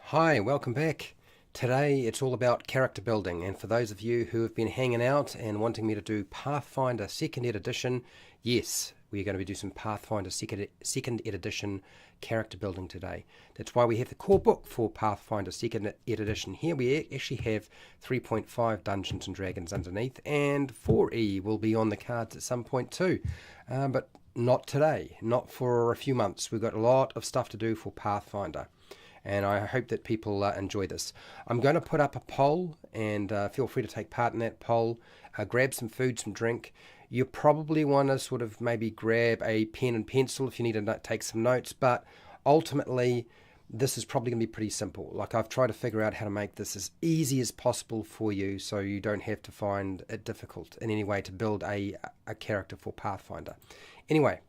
Hi, welcome back. Today it's all about character building, and for those of you who have been hanging out and wanting me to do Pathfinder 2nd Ed Edition, yes, we're going to be doing some Pathfinder 2nd Ed Edition character building today. That's why we have the core book for Pathfinder 2nd Ed Edition. Here we actually have 3.5 Dungeons and Dragons underneath, and 4E will be on the cards at some point too, but not today, not for a few months. We've got a lot of stuff to do for Pathfinder, and I hope that people enjoy this. I'm going to put up a poll, and feel free to take part in that poll. Grab some food, some drink. You probably want to sort of maybe grab a pen and pencil if you need to take some notes, but ultimately this is probably going to be pretty simple. Like, I've tried to figure out how to make this as easy as possible for you so you don't have to find it difficult in any way to build a character for Pathfinder. Anyway,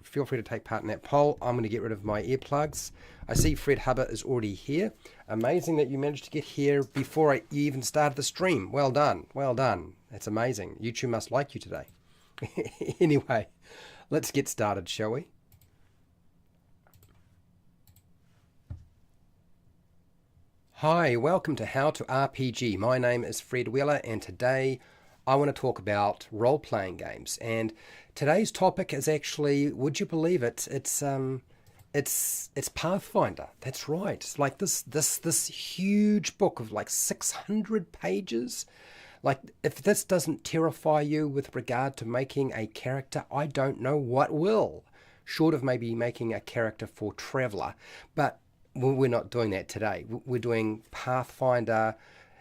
feel free to take part in that poll. I'm going to get rid of my earplugs. I see Fred Hubbard is already here. Amazing that you managed to get here before you even started the stream. Well done. Well done. That's amazing. YouTube must like you today. Anyway, let's get started, shall we? Hi, welcome to How to RPG. My name is Fred Wheeler, and today I want to talk about role-playing games. And today's topic is actually, would you believe it? It's Pathfinder. That's right. It's like this huge book of like 600 pages. Like, if this doesn't terrify you with regard to making a character, I don't know what will. Short of maybe making a character for Traveller, but we're not doing that today. We're doing Pathfinder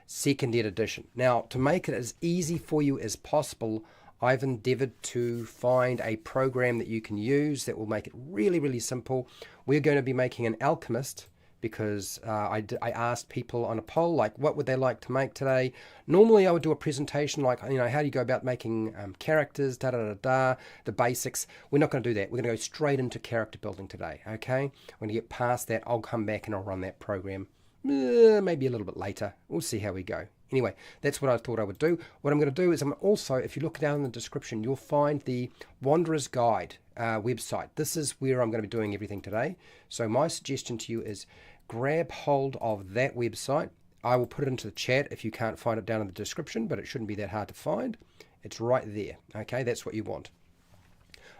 2nd Ed Edition. Now, to make it as easy for you as possible, I've endeavored to find a program that you can use that will make it really, really simple. We're going to be making an Alchemist because I asked people on a poll, like, what would they like to make today? Normally, I would do a presentation like, how do you go about making characters, the basics. We're not going to do that. We're going to go straight into character building today, okay? When you get past that, I'll come back and I'll run that program maybe a little bit later. We'll see how we go. Anyway, that's what I thought I would do. What I'm going to do is I'm also, if you look down in the description, you'll find the Wanderer's Guide website. This is where I'm going to be doing everything today. So my suggestion to you is grab hold of that website. I will put it into the chat if you can't find it down in the description, but it shouldn't be that hard to find. It's right there. Okay, that's what you want.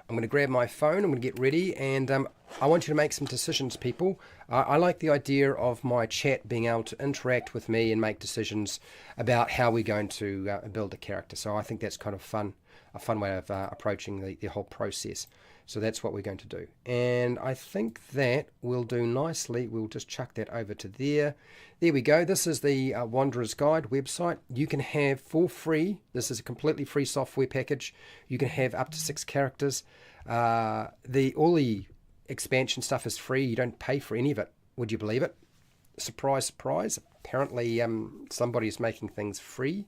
I'm going to grab my phone, I'm going to get ready, and I want you to make some decisions, people. I like the idea of my chat being able to interact with me and make decisions about how we're going to build a character. So I think that's kind of fun, a fun way of approaching the whole process. So that's what we're going to do. And I think that will do nicely. We'll just chuck that over to there. There we go. This is the Wanderer's Guide website. You can have for free, this is a completely free software package. You can have up to 6 characters. All the expansion stuff is free. You don't pay for any of it. Would you believe it? Surprise, surprise. Apparently somebody's making things free.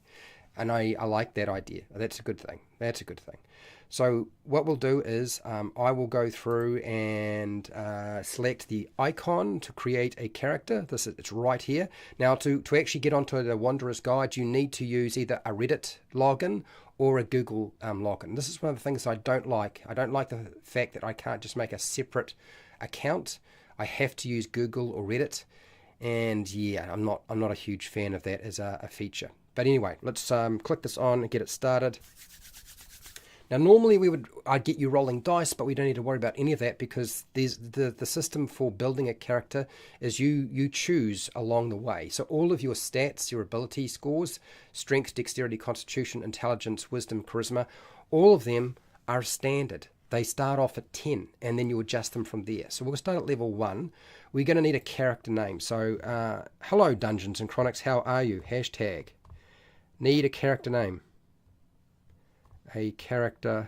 And I like that idea. That's a good thing. That's a good thing. So what we'll do is I will go through and select the icon to create a character. It's right here. Now, to actually get onto the Wanderer's Guide, you need to use either a Reddit login or a Google login. This is one of the things I don't like. I don't like the fact that I can't just make a separate account. I have to use Google or Reddit. And yeah, I'm not a huge fan of that as a feature. But anyway, let's click this on and get it started. Now, normally I'd get you rolling dice, but we don't need to worry about any of that because there's the system for building a character is you choose along the way. So all of your stats, your ability scores, strength, dexterity, constitution, intelligence, wisdom, charisma, all of them are standard. They start off at 10, and then you adjust them from there. So we'll start at level 1. We're going to need a character name. So hello, Dungeons and Chronics, how are you? Hashtag. Need a character name. A character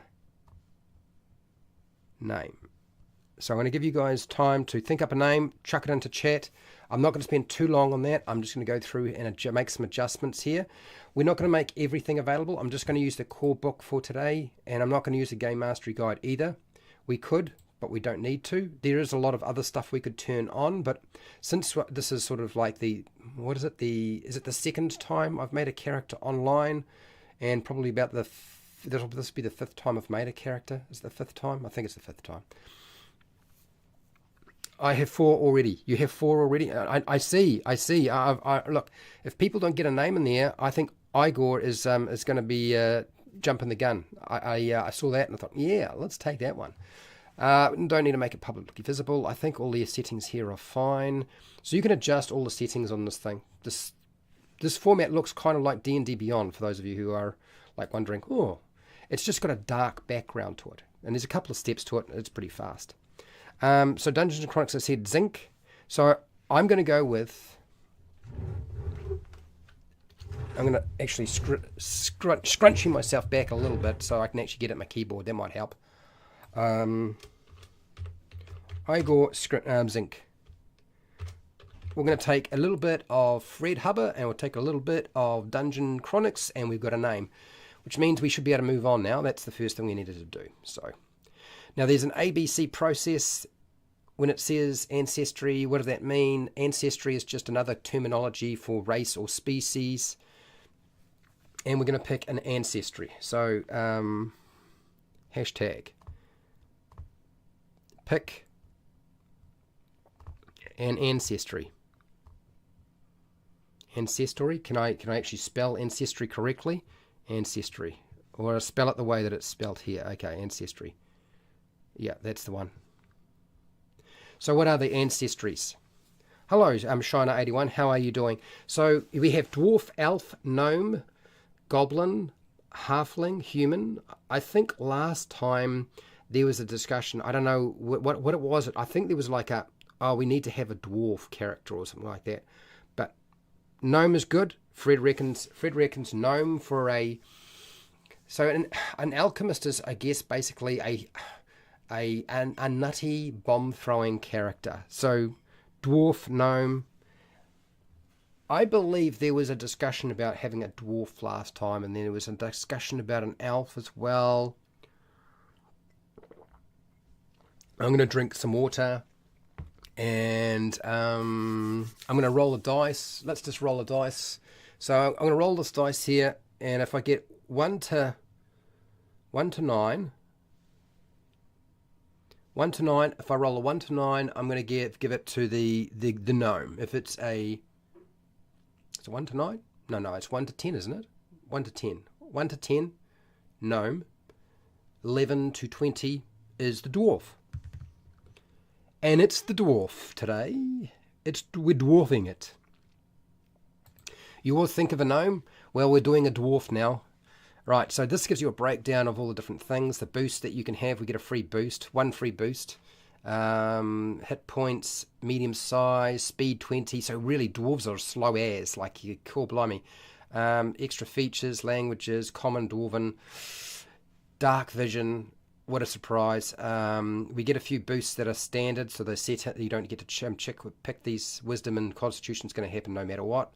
name. So I'm going to give you guys time to think up a name, chuck it into chat. I'm not going to spend too long on that. I'm just going to go through and make some adjustments here. We're not going to make everything available. I'm just going to use the core book for today, and I'm not going to use the Game Mastery Guide either. We could, but we don't need to. There is a lot of other stuff we could turn on, but since this is sort of like is it the second time I've made a character online, and probably about this will be the 5th time I've made a character. Is it the 5th time? I think it's the 5th time. I have 4 already. You have 4 already. I see. Look, if people don't get a name in there, I think Igor is going to be jumping the gun. I saw that and I thought, yeah, let's take that one. Don't need to make it publicly visible. I think all the settings here are fine. So you can adjust all the settings on this thing. This format looks kind of like D&D Beyond, for those of you who are like wondering, oh, it's just got a dark background to it. And there's a couple of steps to it. It's pretty fast. So Dungeons & Chronicles, I said zinc. So I'm going to go with... I'm going to actually scrunching myself back a little bit so I can actually get at my keyboard. That might help. Igor zinc. We're going to take a little bit of Fred Hubber and we'll take a little bit of Dungeon Chronics and we've got a name, which means we should be able to move on now. That's the first thing we needed to do. So now there's an ABC process. When it says ancestry, what does that mean? Ancestry is just another terminology for race or species. And we're going to pick an ancestry. So hashtag pick an ancestry. Ancestry. Can I actually spell ancestry correctly? Ancestry. Or spell it the way that it's spelled here. Okay, ancestry. Yeah, that's the one. So what are the ancestries? Hello, I'm Shiner81. How are you doing? So we have dwarf, elf, gnome, goblin, halfling, human. I think last time there was a discussion. I don't know what it was. I think there was like we need to have a dwarf character or something like that. But gnome is good. Fred reckons gnome for a... So an alchemist is, I guess, basically a nutty bomb-throwing character. So dwarf, gnome. I believe there was a discussion about having a dwarf last time, and then there was a discussion about an elf as well. I'm going to drink some water, and I'm going to roll a dice. Let's just roll a dice. So I'm going to roll this dice here, and if I get 1 to 9... 1 to 9. If I roll a 1 to 9, I'm going to give it to the gnome. If it's a... Is it 1 to 9? No, it's 1 to 10, isn't it? 1 to 10. 1 to 10, gnome. 11 to 20 is the dwarf. And it's the dwarf today. We're dwarfing it. You all think of a gnome? Well, we're doing a dwarf now. Right, so this gives you a breakdown of all the different things, the boosts that you can have. We get a free boost, 1 free boost. Hit points, medium size, speed 20. So really, dwarves are slow as, like, you cool blimey. Extra features, languages, common dwarven, dark vision. What a surprise. We get a few boosts that are standard, so they're set. You don't get to pick these. Wisdom and constitution is going to happen no matter what.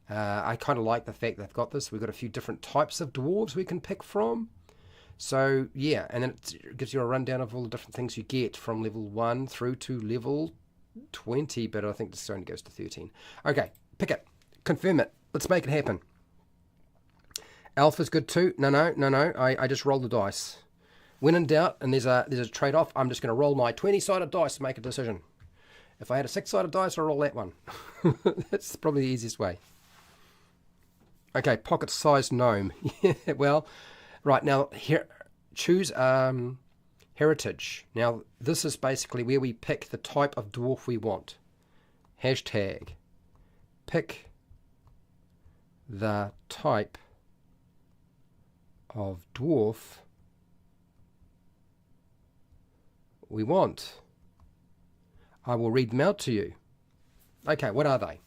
I kind of like the fact they've got this. We've got a few different types of dwarves we can pick from. So, yeah, and then it gives you a rundown of all the different things you get from level 1 through to level 20, but I think this only goes to 13. Okay, pick it. Confirm it. Let's make it happen. Alpha's good too. No. I just roll the dice. When in doubt, and there's a trade-off, I'm just going to roll my 20-sided dice to make a decision. If I had a 6-sided dice, I'll roll that one. That's probably the easiest way. Okay, pocket-sized gnome. Yeah, well, right, now, here, choose heritage. Now, this is basically where we pick the type of dwarf we want. Hashtag pick the type of dwarf we want. I will read them out to you. Okay, what are they?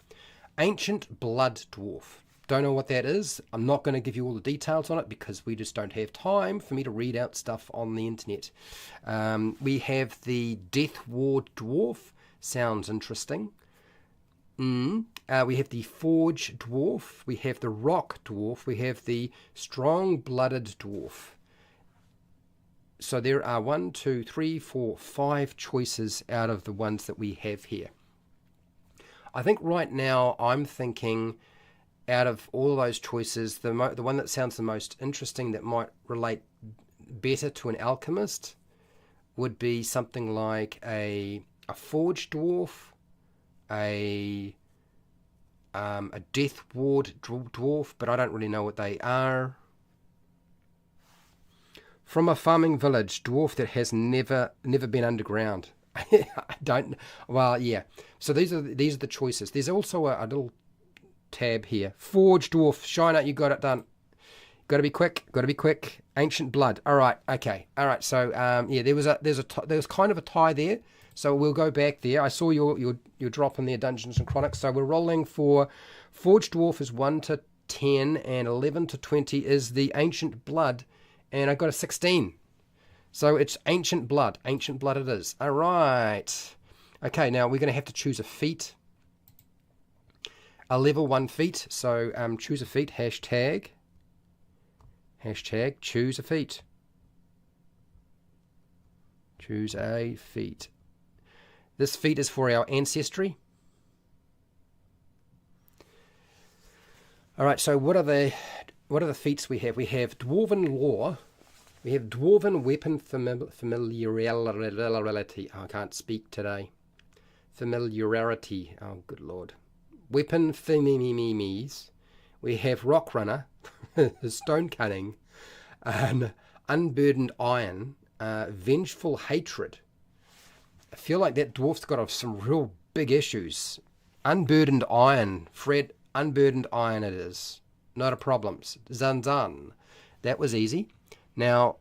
Ancient Blood Dwarf. Don't know what that is. I'm not going to give you all the details on it because we just don't have time for me to read out stuff on the internet. We have the Death Ward Dwarf. Sounds interesting. We have the Forge Dwarf. We have the Rock Dwarf. We have the Strong-Blooded Dwarf. So there are 1, 2, 3, 4, 5 choices out of the ones that we have here. I think right now I'm thinking out of all of those choices, the one that sounds the most interesting that might relate better to an alchemist would be something like a a forged dwarf, a death ward dwarf, but I don't really know what they are. From a farming village, dwarf that has never been underground. I don't. Well, yeah. So these are the choices. There's also a little tab here. Forged dwarf, shine out. You got it done. Got to be quick. Got to be quick. Ancient blood. All right. Okay. All right. So yeah, there was kind of a tie there. So we'll go back there. I saw your drop in there, Dungeons and Chronics. So we're rolling for forged dwarf is 1 to 10 and 11 to 20 is the ancient blood, and I got a 16. So it's ancient blood. Ancient blood it is. All right. Okay. Now we're going to have to choose a feat. A level 1 feat. So choose a feat. Hashtag choose a feat. Choose a feat. This feat is for our ancestry. All right, so what are the feats we have? We have dwarven lore. We have dwarven weapon familiarity. Oh, I can't speak today. Familiarity. Oh, good lord. Weapon themimes. We have rock runner, stone cutting, and unburdened iron, vengeful hatred. I feel like that dwarf's got some real big issues. Unburdened iron, Fred. Unburdened iron it is. Not a problem. Zan. That was easy. Now,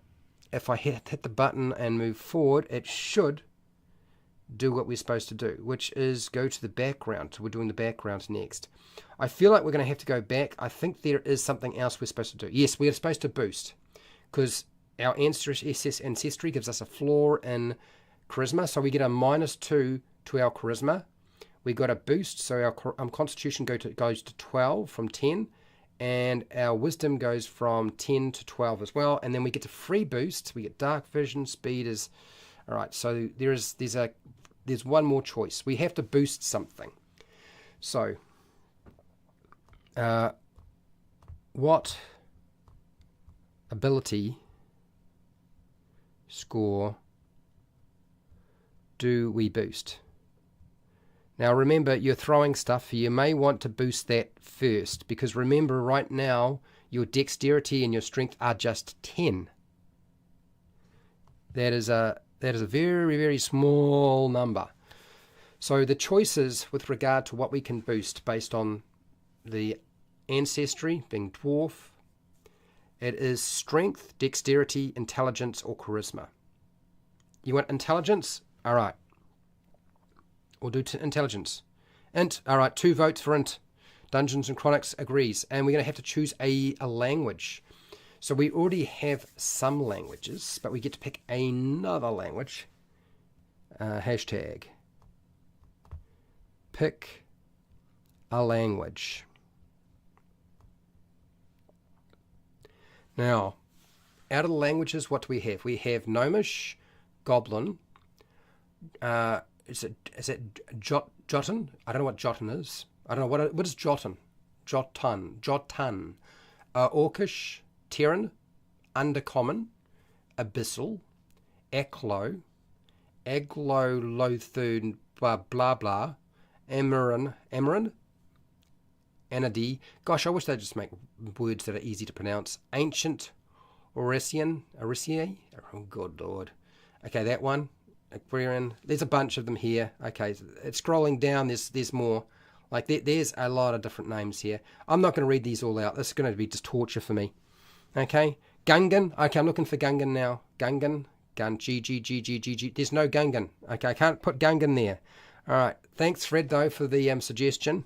if I hit the button and move forward, it should do what we're supposed to do, which is go to the background. So we're doing the background next. I feel like we're going to have to go back. I think there is something else we're supposed to do. Yes, we're supposed to boost, because our ancestry gives us a floor in charisma, so we get a -2 to our charisma. We got a boost, so our constitution goes to 12 from 10, and our wisdom goes from 10 to 12 as well. And then we get a free boost. We get dark vision. Speed is all right. So there's one more choice. We have to boost something. So what ability score do we boost? Now remember, you're throwing stuff. You may want to boost that first, because remember, right now your dexterity and your strength are just 10. That is a very, very small number. So the choices with regard to what we can boost based on the ancestry being dwarf, it is strength, dexterity, intelligence, or charisma. You want intelligence? All right. We'll do intelligence. Int. All right, 2 votes for int. Dungeons and Chronics agrees. And we're going to have to choose a language. So we already have some languages, but we get to pick another language. Hashtag. Pick a language. Now, out of the languages, what do we have? We have Gnomish, Goblin, is it Jotun? I don't know what Jotun is. I don't know what is Jotun. Jotun. Orcish, Terran, Undercommon, Abyssal, Eklo, Lothern, blah blah, Amaran, Anadi. Gosh, I wish they'd just make words that are easy to pronounce. Ancient, Orisian. Oh, good lord. Okay, that one. There's a bunch of them here. Okay, it's scrolling down. There's more. Like there's a lot of different names here. I'm not going to read these all out. This is going to be just torture for me. Okay, Gungan. Okay, I'm looking for Gungan now. Gun. G. There's no Gungan. Okay, I can't put Gungan there. All right. Thanks, Fred, though, for the suggestion.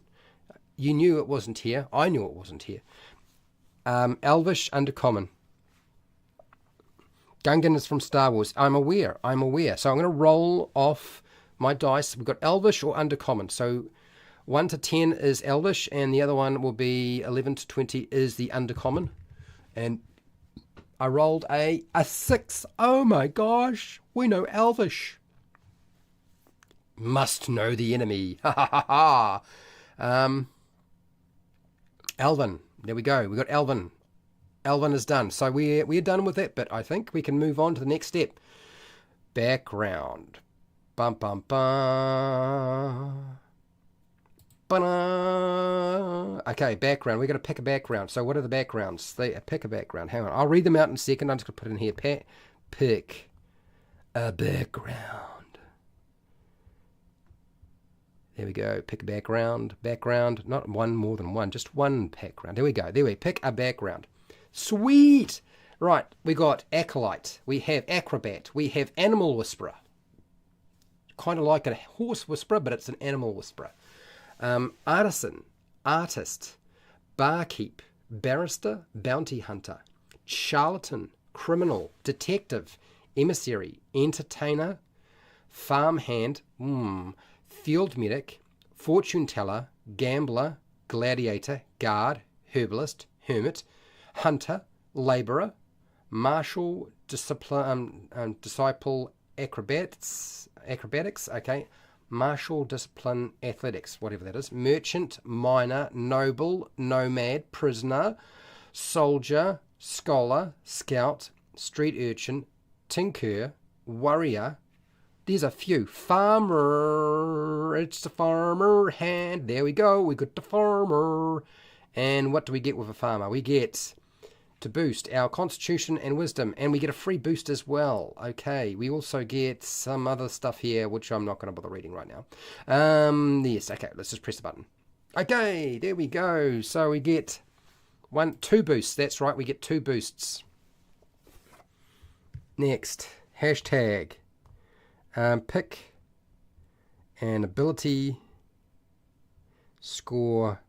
You knew it wasn't here. I knew it wasn't here. Elvish, Undercommon. Gungan is from Star Wars. I'm aware. So I'm going to roll off my dice. We've got Elvish or Undercommon. So 1 to 10 is Elvish, and the other one will be 11 to 20 is the Undercommon. And I rolled a 6. Oh my gosh. We know Elvish. Must know the enemy. Ha ha ha ha. Elven. There we go. We got Elven. Elven is done. So we're done with that bit, I think. We can move on to the next step. Background. Bum, bum, bum. Okay, background. We're going to pick a background. So what are the backgrounds? Pick a background. Hang on. I'll read them out in a second. I'm just going to put it in here. Pick a background. There we go. Pick a background. Background. Not one, more than one. Just one background. There we go. There we go. Pick a background. Sweet. Right. We got Acolyte. We have Acrobat. We have Animal Whisperer. Kind of like a horse whisperer, but it's an animal whisperer. Artisan, artist, barkeep, barrister, bounty hunter, charlatan, criminal, detective, emissary, entertainer, farmhand, field medic, fortune teller, gambler, gladiator, guard, herbalist, hermit, hunter, labourer, martial, disciple, acrobatics, okay, martial discipline, athletics, whatever that is, merchant, miner, noble, nomad, prisoner, soldier, scholar, scout, street urchin, tinker, warrior. There's a few. Farmer, it's the farmer hand. There we go, we got the farmer. And what do we get with a farmer? We get to boost our constitution and wisdom, and we get a free boost as well. Okay, we also get some other stuff here, which I'm not going to bother reading right now. Yes, okay, let's just press the button. Okay, there we go. So we get two boosts. That's right, we get 2 boosts. Next, hashtag pick an ability score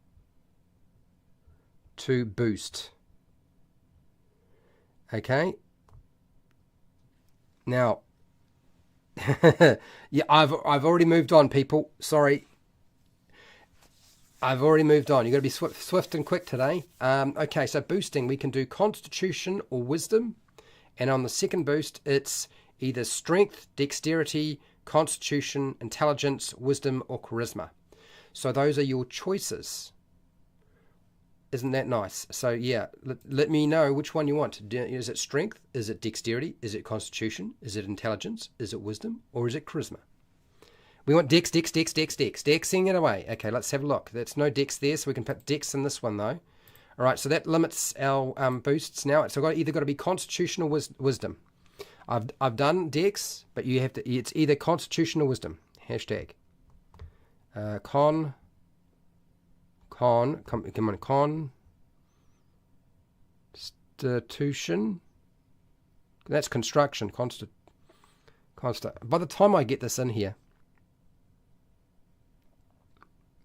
to boost. Okay. Now, yeah, I've already moved on, people. Sorry, I've already moved on. You've got to be swift and quick today. Okay, so boosting, we can do Constitution or Wisdom, and on the second boost, it's either Strength, Dexterity, Constitution, Intelligence, Wisdom, or Charisma. So those are your choices. Isn't that nice? So yeah, let me know which one you want. Is it strength? Is it dexterity? Is it constitution? Is it intelligence? Is it wisdom? Or is it charisma? We want dex, dexing it away. Okay, let's have a look. There's no dex there, so we can put dex in this one though. All right, so that limits our boosts now. So either got to be constitution or wisdom. I've done dex, but you have to. It's either constitution or wisdom. Hashtag Constitution. That's construction. By the time I get this in here,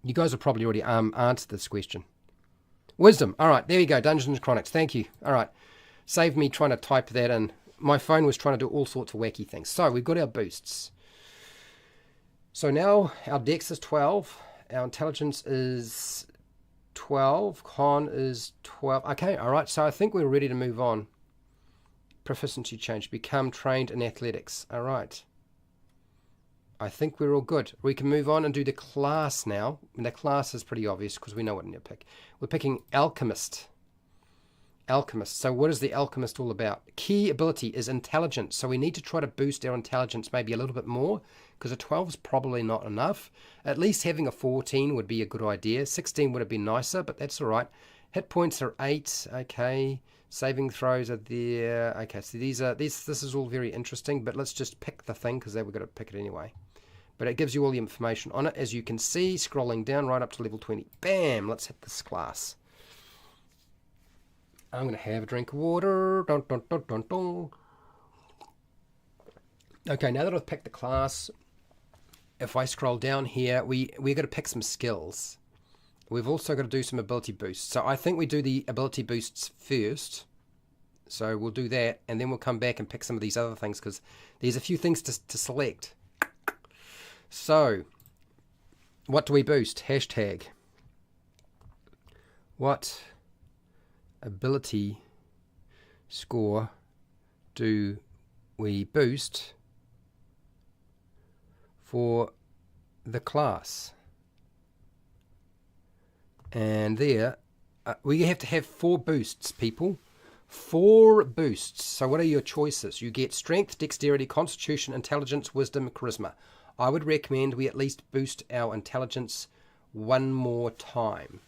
you guys have probably already answered this question. Wisdom. All right, there we go. Dungeons & Chronics. Thank you. All right. Save me trying to type that in. My phone was trying to do all sorts of wacky things. So we've got our boosts. So now our dex is 12. Our intelligence is 12. Con is 12. Okay, all right. So I think we're ready to move on. Proficiency change. Become trained in athletics. All right. I think we're all good. We can move on and do the class now. And the class is pretty obvious because we know what to pick. We're picking Alchemist. Alchemist. So what is the Alchemist all about? Key ability is intelligence. So we need to try to boost our intelligence maybe a little bit more because a 12 is probably not enough. At least having a 14 would be a good idea. 16 would have been nicer, but that's all right. Hit points are 8. Okay. Saving throws are there. Okay, so this is all very interesting, but let's just pick the thing because we're going to pick it anyway. But it gives you all the information on it, as you can see, scrolling down right up to level 20. Bam! Let's hit this class. I'm going to have a drink of water. Dun, dun, dun, dun, dun. Okay, now that I've picked the class, if I scroll down here, we're going to pick some skills. We've also got to do some ability boosts. So I think we do the ability boosts first. So we'll do that, and then we'll come back and pick some of these other things, because there's a few things to select. So, what do we boost? Hashtag. What ability score do we boost for the class? And there, we have to have 4 boosts, people. 4 boosts. So what are your choices? You get strength, dexterity, constitution, intelligence, wisdom, charisma. I would recommend we at least boost our intelligence one more time.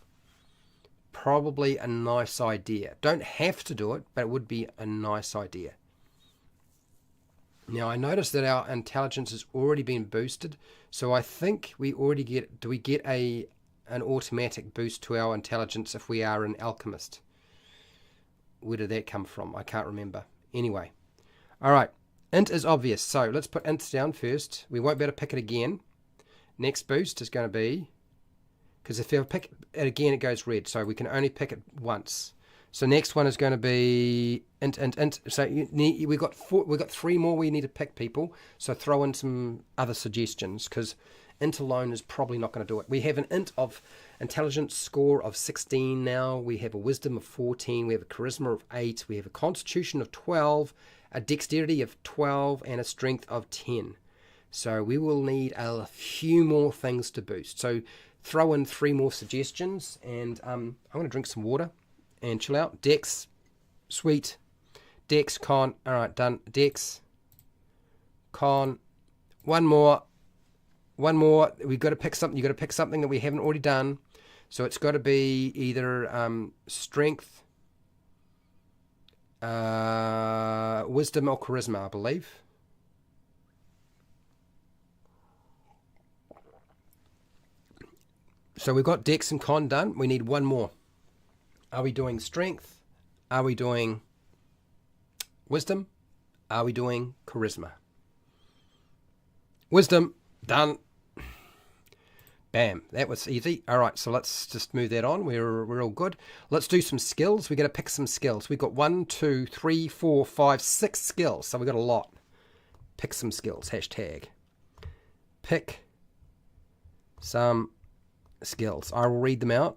Probably a nice idea. Don't have to do it, but it would be a nice idea. Now I noticed that our intelligence has already been boosted, so I think we already get, do we get an automatic boost to our intelligence if we are an alchemist? Where did that come from? I can't remember. Anyway. Alright. Int is obvious, so let's put int down first. We won't be able to pick it again. Next boost is going to be, because if you pick it again it goes red, so we can only pick it once. So next one is going to be int. So we've got 3 more we need to pick, people. So throw in some other suggestions, because int alone is probably not going to do it. We have an int of intelligence score of 16 now. We have a wisdom of 14. We have a charisma of 8. We have a constitution of 12, a dexterity of 12, and a strength of 10. So we will need a few more things to boost. So throw in 3 more suggestions, and I'm going to drink some water and chill out. Dex, sweet. Dex, con. All right, done. Dex, con. One more. We've got to pick something. You've got to pick something that we haven't already done. So it's got to be either strength, wisdom, or charisma, I believe. So we've got Dex and Con done. We need one more. Are we doing strength? Are we doing wisdom? Are we doing charisma? Wisdom. Done. Bam. That was easy. All right, so let's just move that on. We're all good. Let's do some skills. We've got to pick some skills. We've got 1, 2, 3, 4, 5, 6 skills. So we've got a lot. Pick some skills. Hashtag. Pick some skills. I will read them out.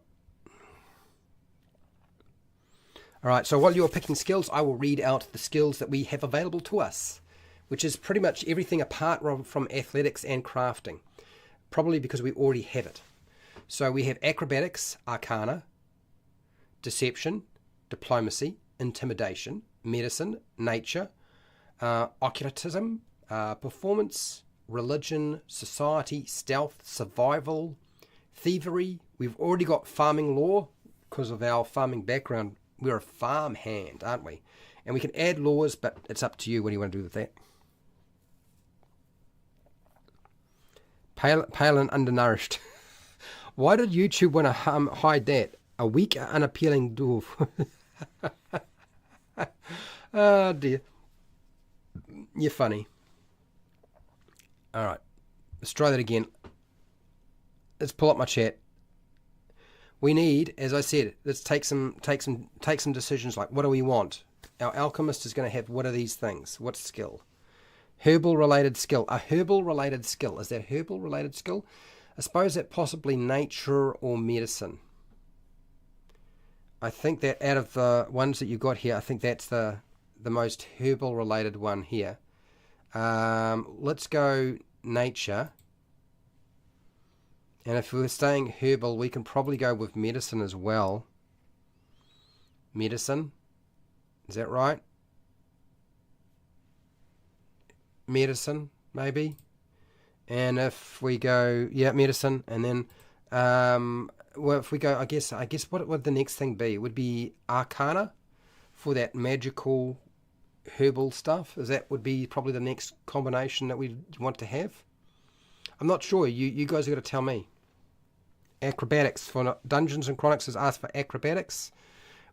All right, so while you're picking skills, I will read out the skills that we have available to us, which is pretty much everything apart from athletics and crafting, probably because we already have it. So we have acrobatics, arcana, deception, diplomacy, intimidation, medicine, nature, occultism, performance, religion, society, stealth, survival, thievery. We've already got farming law because of our farming background. We're a farm hand, aren't we? And we can add laws, but it's up to you. What do you want to do with that? Pale and undernourished. Why did YouTube want to hide that? A weak, unappealing dwarf. Oh dear. You're funny. All right. Let's try that again. Let's pull up my chat. We need, as I said, let's take some decisions like, what do we want? Our alchemist is going to have, what are these things? What skill? Herbal related skill. A herbal related skill. Is that herbal related skill? I suppose that possibly nature or medicine. I think that out of the ones that you've got here, I think that's the most herbal related one here. Let's go nature. And if we're staying herbal, we can probably go with medicine as well. Medicine. Is that right? Medicine, maybe. And if we go, yeah, medicine. And then, well, if we go, I guess what would the next thing be? It would be arcana for that magical herbal stuff. That would be probably the next combination that we want to have. I'm not sure. You guys are going to tell me. Acrobatics. For Dungeons and Chronics has asked for acrobatics.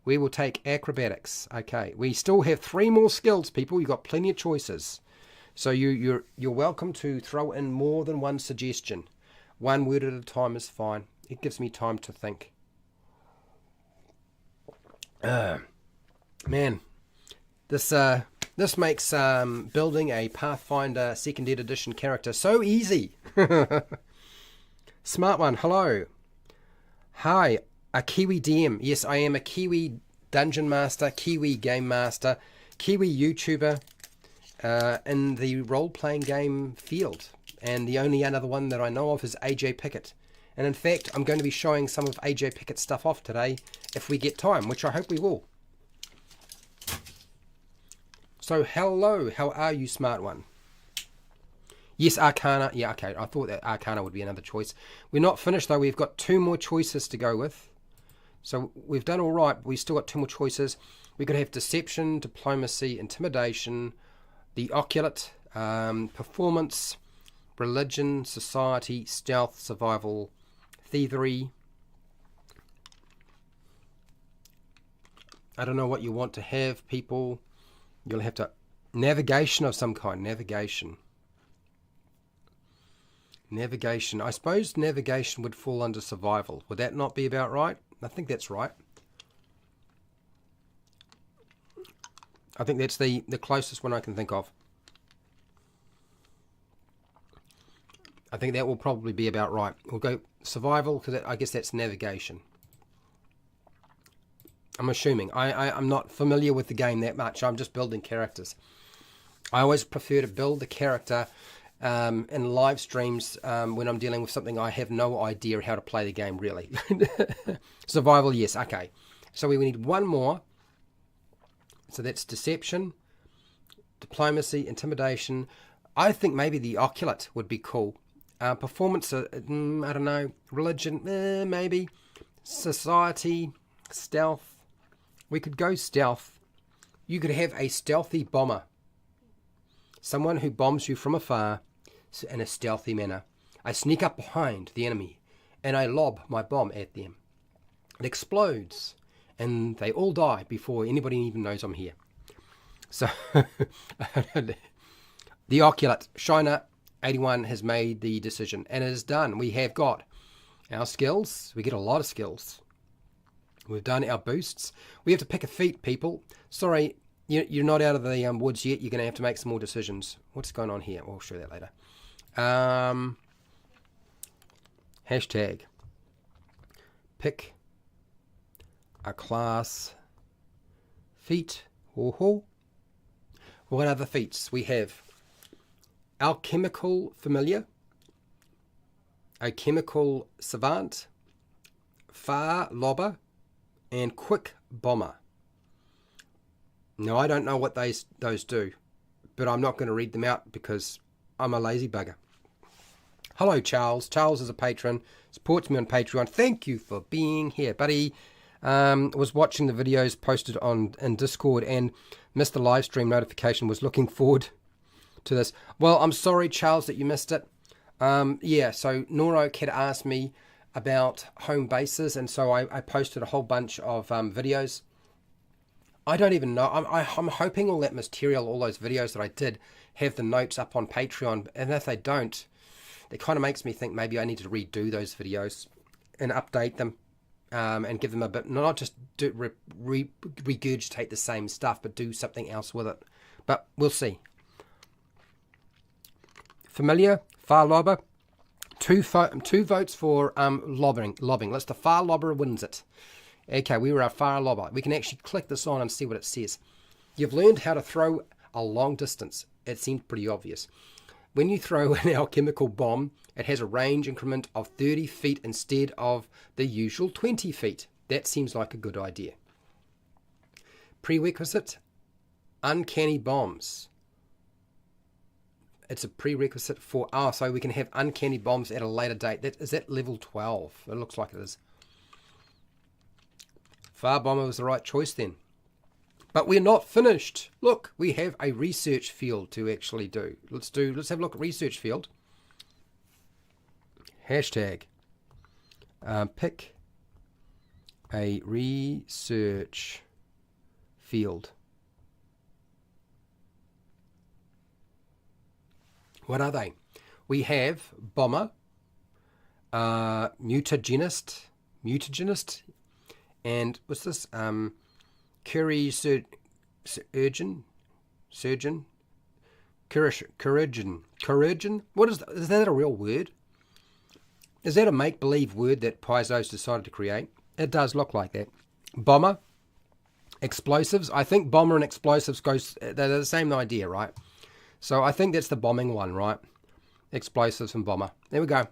We will take acrobatics. Okay. We still have 3 more skills, people. You've got plenty of choices. So you're welcome to throw in more than one suggestion. 1 word at a time is fine. It gives me time to think. Man, this makes building a Pathfinder 2nd edition character so easy. Smart one, hello. Hi, a Kiwi DM. Yes, I am a Kiwi dungeon master, Kiwi game master, Kiwi YouTuber in the role-playing game field. And the only other one that I know of is AJ Pickett. And in fact, I'm going to be showing some of AJ Pickett's stuff off today if we get time, which I hope we will. So hello, how are you, smart one? Yes, Arcana. Yeah, okay. I thought that Arcana would be another choice. We're not finished, though. We've got 2 more choices to go with. So we've done all right, but we've still got 2 more choices. We could have Deception, Diplomacy, Intimidation, the Oculate, Performance, Religion, Society, Stealth, Survival, Thievery. I don't know what you want to have, people. You'll have to... Navigation of some kind. Navigation. Navigation. I suppose navigation would fall under survival. Would that not be about right? I think that's right. I think that's the closest one I can think of. I think that will probably be about right. We'll go survival, because I guess that's navigation. I'm assuming. I'm not familiar with the game that much. I'm just building characters. I always prefer to build the character in live streams when I'm dealing with something I have no idea how to play the game, really. Survival, yes. Okay. So we need 1 more. So that's Deception, Diplomacy, Intimidation. I think maybe the Oculate would be cool. Performance, I don't know. Religion, maybe. Society, Stealth. We could go Stealth. You could have a stealthy bomber. Someone who bombs you from afar in a stealthy manner. I sneak up behind the enemy and I lob my bomb at them. It explodes and they all die before anybody even knows I'm here. So, the Oculate, Shiner 81 has made the decision and it is done. We have got our skills. We get a lot of skills. We've done our boosts. We have to pick a feat, people. Sorry, you're not out of the woods yet. You're going to have to make some more decisions. What's going on here? We'll show that later. Hashtag. Pick a class feat. What are the feats? We have Alchemical Familiar, a Chemical Savant, Far Lobber, and Quick Bomber. Now, I don't know what those do, but I'm not going to read them out because I'm a lazy bugger. Hello, Charles. Charles is a patron, supports me on Patreon. Thank you for being here, buddy. Was watching the videos posted in Discord and missed the live stream notification. Was looking forward to this. Well, I'm sorry, Charles, that you missed it. Yeah, so Noroak had asked me about home bases, and so I posted a whole bunch of videos. I don't even know. I'm hoping all that material, all those videos that I did, have the notes up on Patreon, and if they don't, it kind of makes me think maybe I need to redo those videos and update them and give them a bit, not just regurgitate the same stuff, but do something else with it. But we'll see. Familiar, Far Lobber, two votes for lobbing. That's the Far Lobber wins it. Okay, we were a Far Lobber. We can actually click this on and see what it says. You've learned how to throw a long distance. It seems pretty obvious. When you throw an alchemical bomb, it has a range increment of 30 feet instead of the usual 20 feet. That seems like a good idea. Prerequisite, uncanny bombs. It's a prerequisite for... Oh, so we can have uncanny bombs at a later date. Is that level 12? It looks like it is. Far Bomber was the right choice then. But we're not finished. Look, we have a research field to actually do. Let's have a look at research field. Hashtag. Pick a research field. What are they? We have bomber, mutagenist, and what's this? Curie surgeon, Courageon. What is that? Is that a real word? Is that a make-believe word that Paizo's decided to create? It does look like that. Bomber, explosives. I think bomber and explosives they're the same idea, right? So I think that's the bombing one, right? Explosives and bomber. There we go.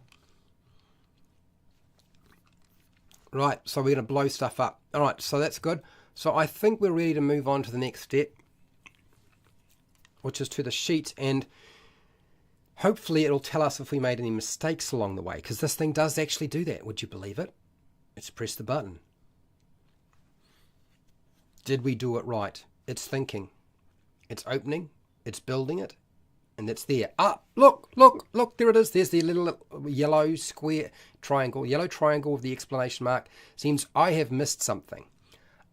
Right, so we're going to blow stuff up. All right, so that's good. So I think we're ready to move on to the next step, which is to the sheet. And Hopefully it'll tell us if we made any mistakes along the way, because this thing does actually do that. Would you believe it? Let's press the button. Did we do it right? It's thinking. It's opening. It's building it. And it's there. Ah, look, look, look, there it is. There's the little yellow square triangle, yellow triangle with the exclamation mark. Seems I have missed something.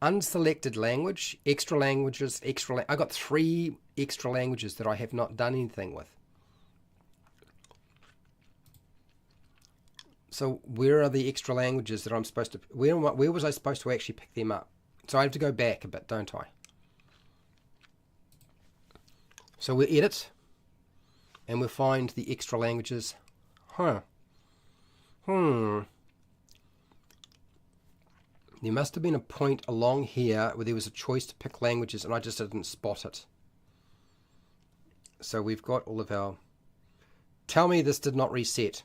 Unselected language, extra languages, I got 3 extra languages that I have not done anything with. So where are the extra languages that I'm supposed to, where was I supposed to actually pick them up? So I have to go back a bit, don't I? So we edit. And we'll find the extra languages. There must have been a point along here where there was a choice to pick languages and I just didn't spot it. So we've got all of our... Tell me this did not reset.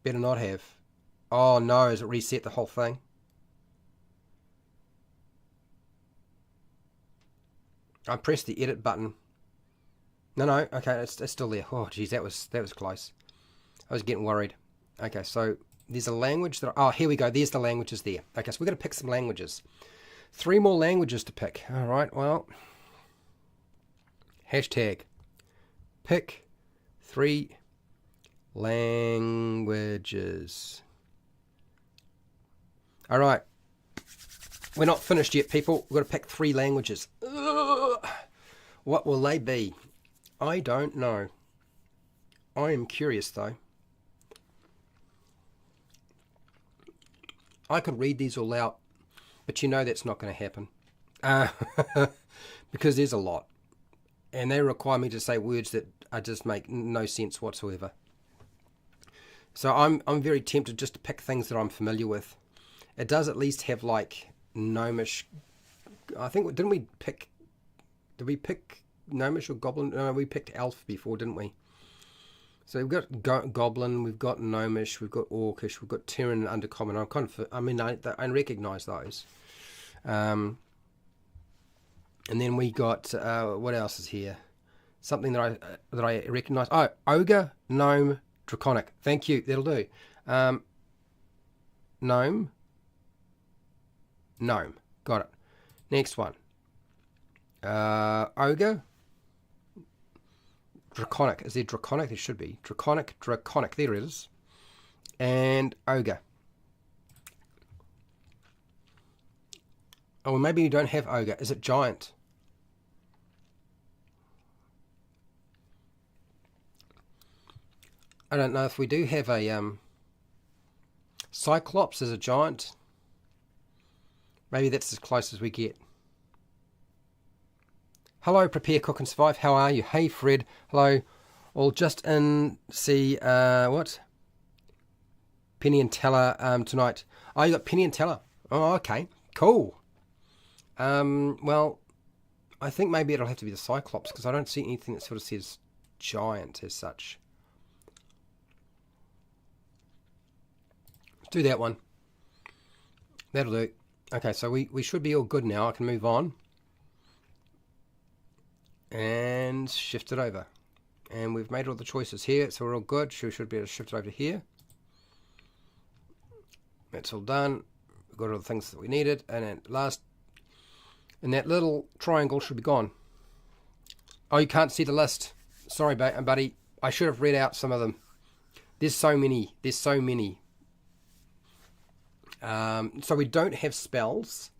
Better not have. Oh no, has it reset the whole thing? I pressed the edit button. No, okay, it's still there. Oh, geez, that was close. I was getting worried. Okay, so there's a language that... Oh, here we go. There's the languages there. Okay, so we're going to pick some languages. 3 more languages to pick. All right, well... Hashtag pick 3 languages. All right. We're not finished yet, people. We've got to pick 3 languages. Ugh. What will they be? I don't know. I am curious, though. I could read these all out, but you know that's not going to happen. Because there's a lot. And they require me to say words that just make no sense whatsoever. So I'm very tempted just to pick things that I'm familiar with. It does at least have, like... Gnomish, I think, did we pick Gnomish or Goblin? No, we picked Elf before, didn't we? So we've got Goblin, we've got Gnomish, we've got Orcish, we've got Terran and Undercommon. I recognise those. And then we got, what else is here? Something that I recognise. Oh, Ogre, Gnome, Draconic. Thank you, that'll do. Gnome. Got it. Next one. Ogre. Draconic. Is there Draconic? There should be. Draconic. There it is. And Ogre. Oh, well, maybe you don't have Ogre. Is it Giant? I don't know if we do have a Cyclops as a Giant. Maybe that's as close as we get. Hello, Prepare, Cook and Survive. How are you? Hey, Fred. Hello. All just in see, what? Penny and Teller tonight. Oh, you got Penny and Teller. Oh, okay. Cool. Well, I think maybe it'll have to be the Cyclops because I don't see anything that sort of says Giant as such. Let's do that one. That'll do. Okay, so we should be all good now. I can move on. And shift it over. And we've made all the choices here, so we're all good. So we should be able to shift it over to here. That's all done. We've got all the things that we needed. And then last... And that little triangle should be gone. Oh, you can't see the list. Sorry, buddy. I should have read out some of them. There's so many. There's so many. So we don't have spells.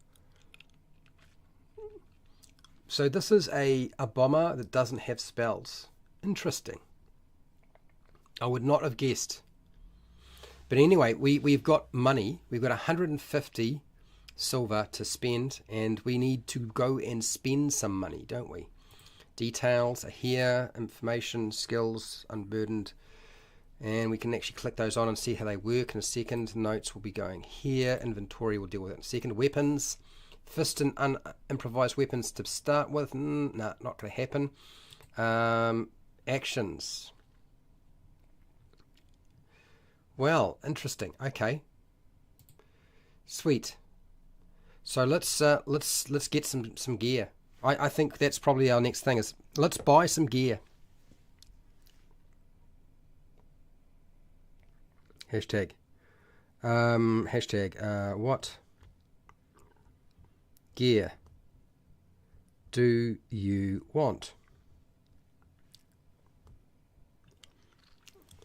So this is a bomber that doesn't have spells. Interesting. I would not have guessed. But anyway, we've got money. We've got 150 silver to spend, and we need to go and spend some money, don't we? Details are here, information, skills, unburdened, and we can actually click those on and see how they work in a second. Notes will be going here, inventory will deal with it in a second. Weapons, fist and improvised weapons to start with, no, not going to happen. Actions. Well, interesting. Okay, sweet. So let's get some gear. I think that's probably our next thing is let's buy some gear. Hashtag. What gear do you want?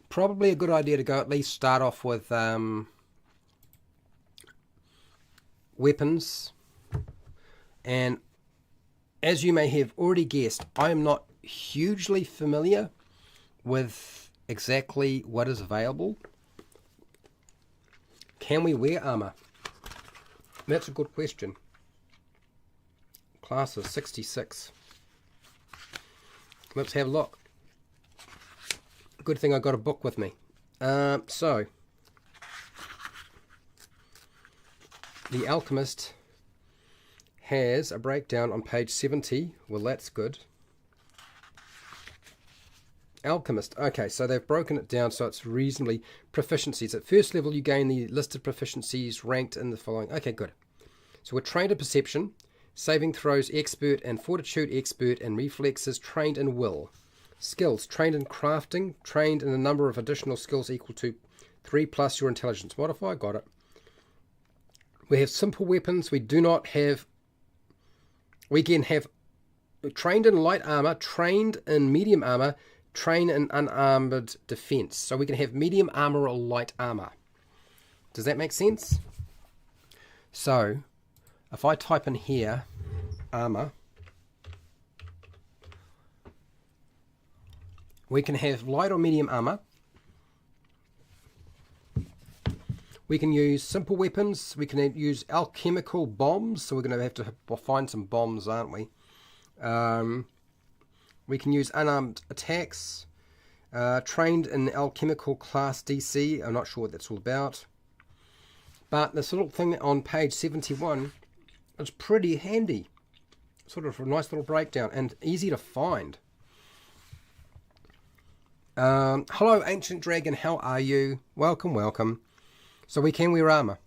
Probably a good idea to go at least start off with weapons. And as you may have already guessed, I am not hugely familiar with exactly what is available. Can we wear armor? That's a good question. Class is 66. Let's have a look. Good thing I got a book with me. So, the Alchemist has a breakdown on page 70. Well, that's good. Alchemist. Okay, so they've broken it down so it's reasonably proficiencies. At first level, you gain the listed proficiencies ranked in the following. Okay, good. So we're trained in perception, saving throws expert, and fortitude expert, and reflexes trained in will. Skills, trained in crafting, trained in a number of additional skills equal to 3 plus your intelligence modifier. Got it. We have simple weapons. We do not have... We can have trained in light armor, trained in medium armor, trained in unarmored defense. So we can have medium armor or light armor. Does that make sense? So, if I type in here, armor, we can have light or medium armor. We can use simple weapons. We can use alchemical bombs. So we're going to have to find some bombs, aren't we? We can use unarmed attacks. Trained in alchemical class DC. I'm not sure what that's all about. But this little thing on page 71 is pretty handy. Sort of a nice little breakdown and easy to find. Hello, Ancient Dragon. How are you? Welcome, welcome. So we can wear armor.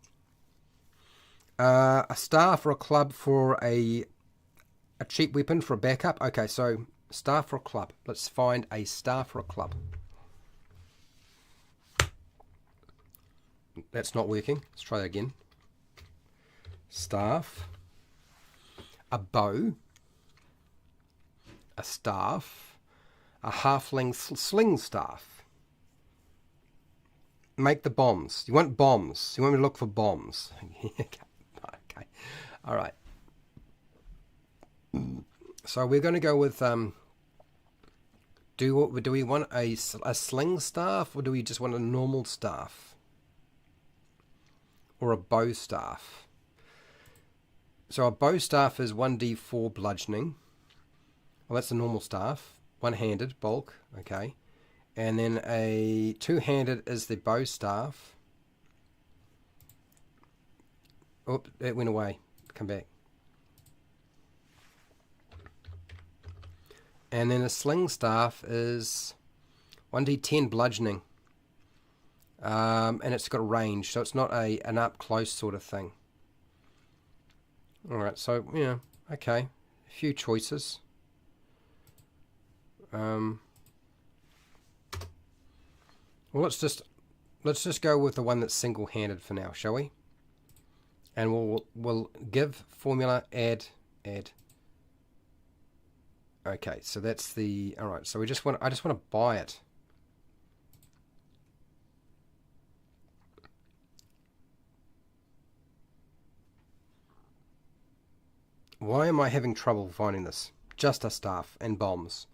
A staff or a club for a cheap weapon for a backup. Okay, so staff or a club. Let's find a staff or a club. That's not working. Let's try that again. Staff. A bow. A staff. A halfling sling staff. Make the bombs. You want bombs. You want me to look for bombs. Okay. All right. So we're going to go with... do we want a sling staff, or do we just want a normal staff? Or a bow staff? So a bow staff is 1d4 bludgeoning. Well, that's a normal staff. One-handed, bulk. Okay. And then a two-handed is the bow staff. Oh, it went away. Come back. And then a sling staff is 1d10 bludgeoning. And it's got a range, so it's not an up-close sort of thing. Alright, so, yeah, okay. A few choices. Well, let's just go with the one that's single-handed for now, shall we? And we'll give formula add. Okay, so that's the all right. So I just want to buy it. Why am I having trouble finding this? Just a staff and bombs.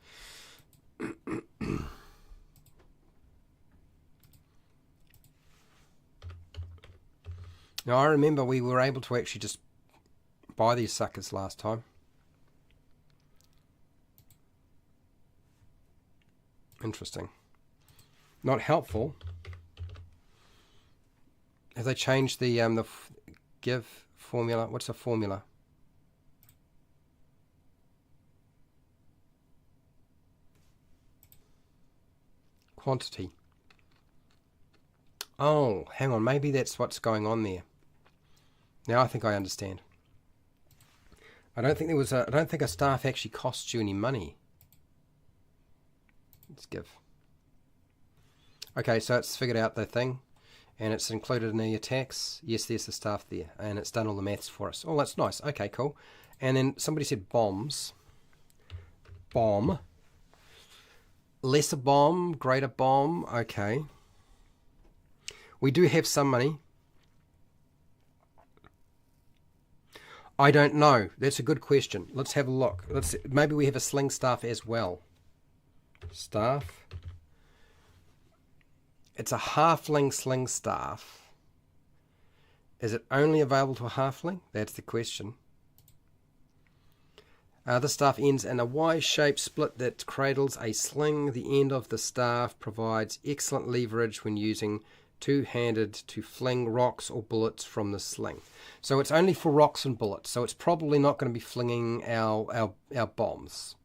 Now, I remember we were able to actually just buy these suckers last time. Interesting. Not helpful. Have they changed the give formula? What's the formula? Quantity. Oh, hang on. Maybe that's what's going on there. Now I think I understand. I don't think there was a. I don't think a staff actually costs you any money. Let's give. Okay, so it's figured out the thing, and it's included in the attacks. Yes, there's the staff there, and it's done all the maths for us. Oh, that's nice. Okay, cool. And then somebody said bombs. Bomb. Lesser bomb, greater bomb. Okay. We do have some money. I don't know. That's a good question. Let's have a look. Maybe we have a sling staff as well. Staff. It's a halfling sling staff. Is it only available to a halfling? That's the question. The staff ends in a Y-shaped split that cradles a sling. The end of the staff provides excellent leverage when using two-handed to fling rocks or bullets from the sling. So it's only for rocks and bullets. So it's probably not going to be flinging our bombs.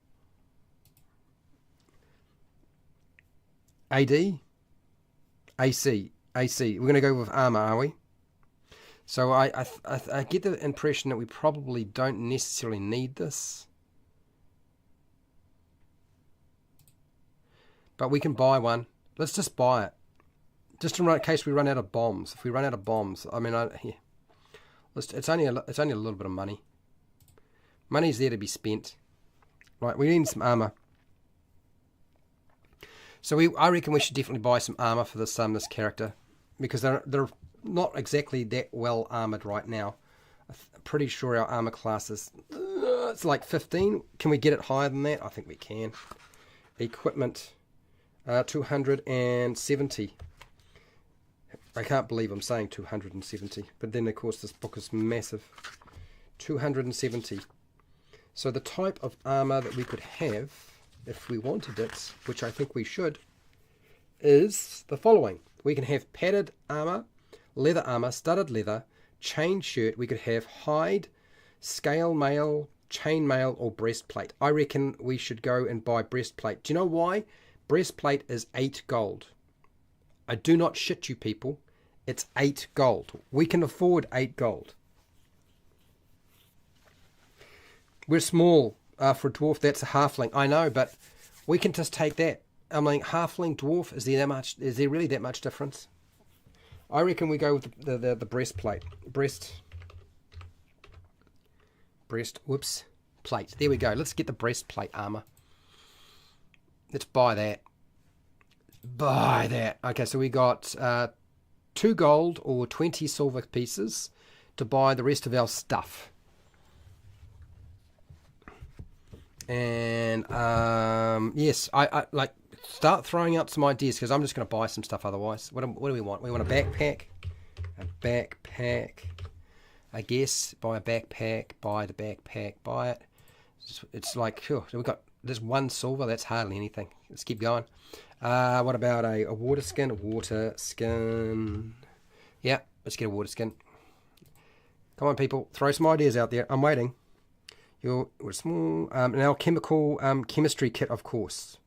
AD? AC. AC. We're going to go with armor, are we? So I get the impression that we probably don't necessarily need this. But we can buy one. Let's just buy it. Just in case we run out of bombs. If we run out of bombs, I mean, here. It's only a little bit of money. Money's there to be spent. Right, we need some armor. So I reckon we should definitely buy some armor for this character, because they're not exactly that well armored right now. I'm pretty sure our armor class is it's like 15. Can we get it higher than that? I think we can. Equipment 270. I can't believe I'm saying 270, but then of course this book is massive. 270. So the type of armor that we could have, if we wanted it, which I think we should, is the following. We can have padded armor, leather armor, studded leather, chain shirt. We could have hide, scale mail, chain mail, or breastplate. I reckon we should go and buy breastplate. Do you know why? Breastplate is 8 gold. I do not shit you people. It's 8 gold. We can afford 8 gold. We're small for a dwarf. That's a halfling. I know, but we can just take that. I mean, halfling, dwarf, is there that much? Is there really that much difference? I reckon we go with the breastplate. Whoops. Plate. There we go. Let's get the breastplate armor. Let's buy that. Buy that. Okay, so we got 2 gold or 20 silver pieces to buy the rest of our stuff. And yes, I like start throwing out some ideas, because I'm just going to buy some stuff otherwise. What do we want? We want a backpack. A backpack. I guess buy a backpack. Buy the backpack. Buy it. It's like, sure. So we've got there's 1 silver. That's hardly anything. Let's keep going. What about a water skin? A water skin. Yeah, let's get a water skin. Come on, people. Throw some ideas out there. I'm waiting. You're small. An alchemical chemistry kit, of course.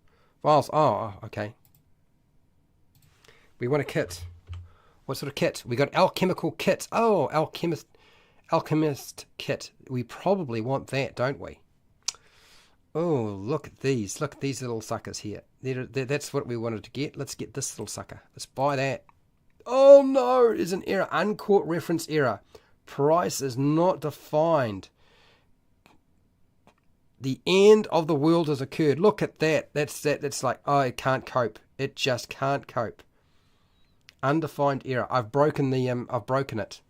Files. Oh, okay. We want a kit. What sort of kit? We got alchemical kit. Oh, alchemist kit. We probably want that, don't we? Oh, look at these. Look at these little suckers here. That's what we wanted to get. Let's get this little sucker. Let's buy that. Oh no, there's an error. Uncaught reference error. Price is not defined. The end of the world has occurred. Look at that. That's like, oh, it can't cope. It just can't cope. Undefined error. I've broken it.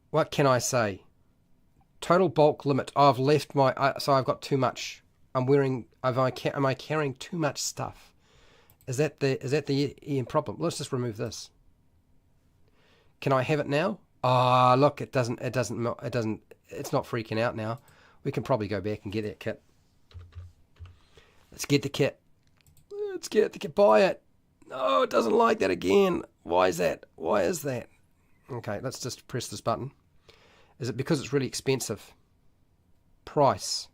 What can I say? Total bulk limit. Oh, I've left so I've got too much. Am I carrying too much stuff? Is that the problem? Let's just remove this. Can I have it now? Ah, look, it's not freaking out now. We can probably go back and get that kit. Let's get the kit. Let's get the kit. Buy it. No, it doesn't like that again. Why is that? Why is that? Okay, let's just press this button. Is it because it's really expensive? Price.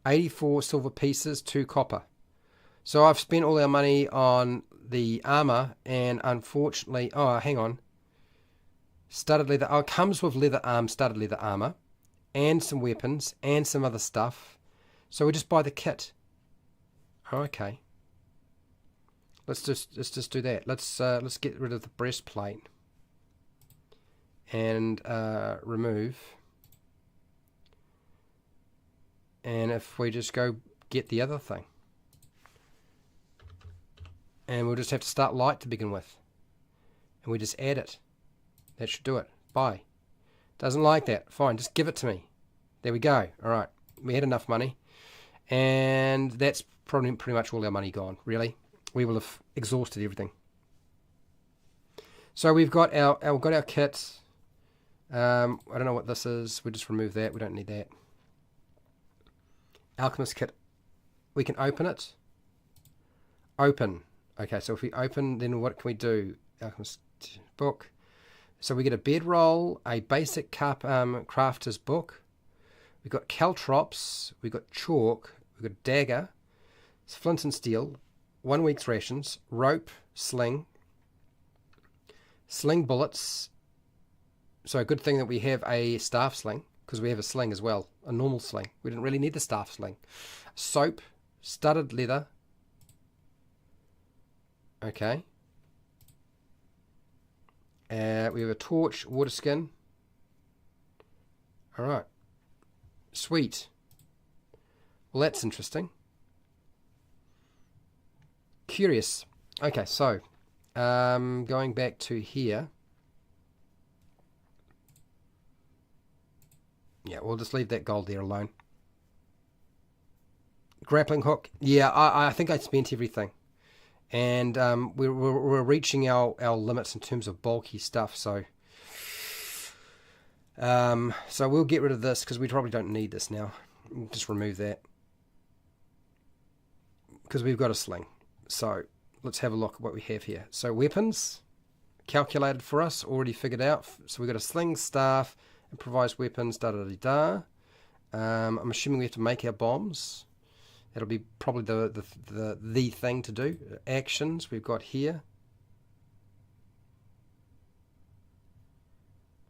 84 silver pieces, 2 copper. So I've spent all our money on the armor, and unfortunately... Oh, hang on. Studded leather. Oh, it comes with studded leather armor, and some weapons, and some other stuff. So we just buy the kit. Oh, okay. Let's just do that. Let's get rid of the breastplate and remove. And if we just go get the other thing, and we'll just have to start light to begin with, and we just add it. That should do it. Buy. Doesn't like that. Fine, just give it to me. There we go. All right, we had enough money, and that's probably pretty much all our money gone. Really, we will have exhausted everything. So we've got our kit. I don't know what this is. We'll just remove that. We don't need that. Alchemist kit. We can open it. Open. Okay, so if we open, then what can we do? Alchemist book. So we get a bedroll, a basic crafter's book. We've got caltrops. We've got chalk. We've got dagger. It's flint and steel. 1 week's rations. Rope. Sling. Sling bullets. So a good thing that we have a staff sling, because we have a sling as well, a normal sling. We didn't really need the staff sling. Soap, studded leather. Okay. We have a torch, water skin. All right. Sweet. Well, that's interesting. Curious. Okay, so going back to here. Yeah, we'll just leave that gold there alone. Grappling hook. Yeah, I think I spent everything. And we're reaching our limits in terms of bulky stuff. So we'll get rid of this because we probably don't need this now. We'll just remove that. Because we've got a sling. So let's have a look at what we have here. So weapons. Calculated for us. Already figured out. So we've got a sling, staff. Improvised weapons, da-da-da-da. I'm assuming we have to make our bombs. That'll be probably the thing to do. Actions we've got here.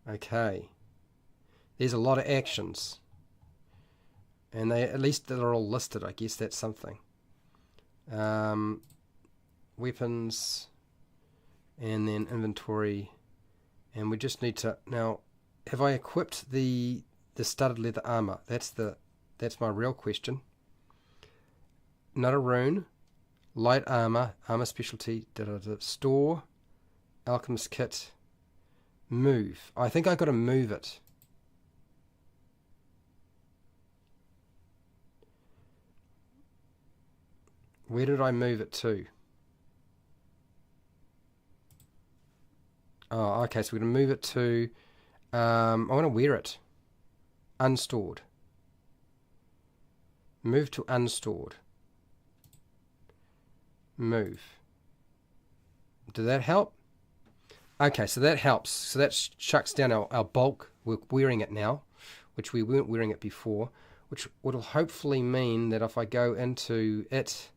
Okay. There's a lot of actions. And at least they're all listed. I guess that's something. Weapons. And then inventory. And we just need to... Now... Have I equipped the studded leather armor? That's my real question. Not a rune. Light armor. Armor specialty. Store. Alchemist kit. Move. I think I got to move it. Where did I move it to? Oh, okay. So we're going to move it to... I want to wear it. Unstored. Move to unstored. Move. Did that help? Okay, so that helps. So that shucks down our bulk. We're wearing it now, which we weren't wearing it before, which will hopefully mean that if I go into it,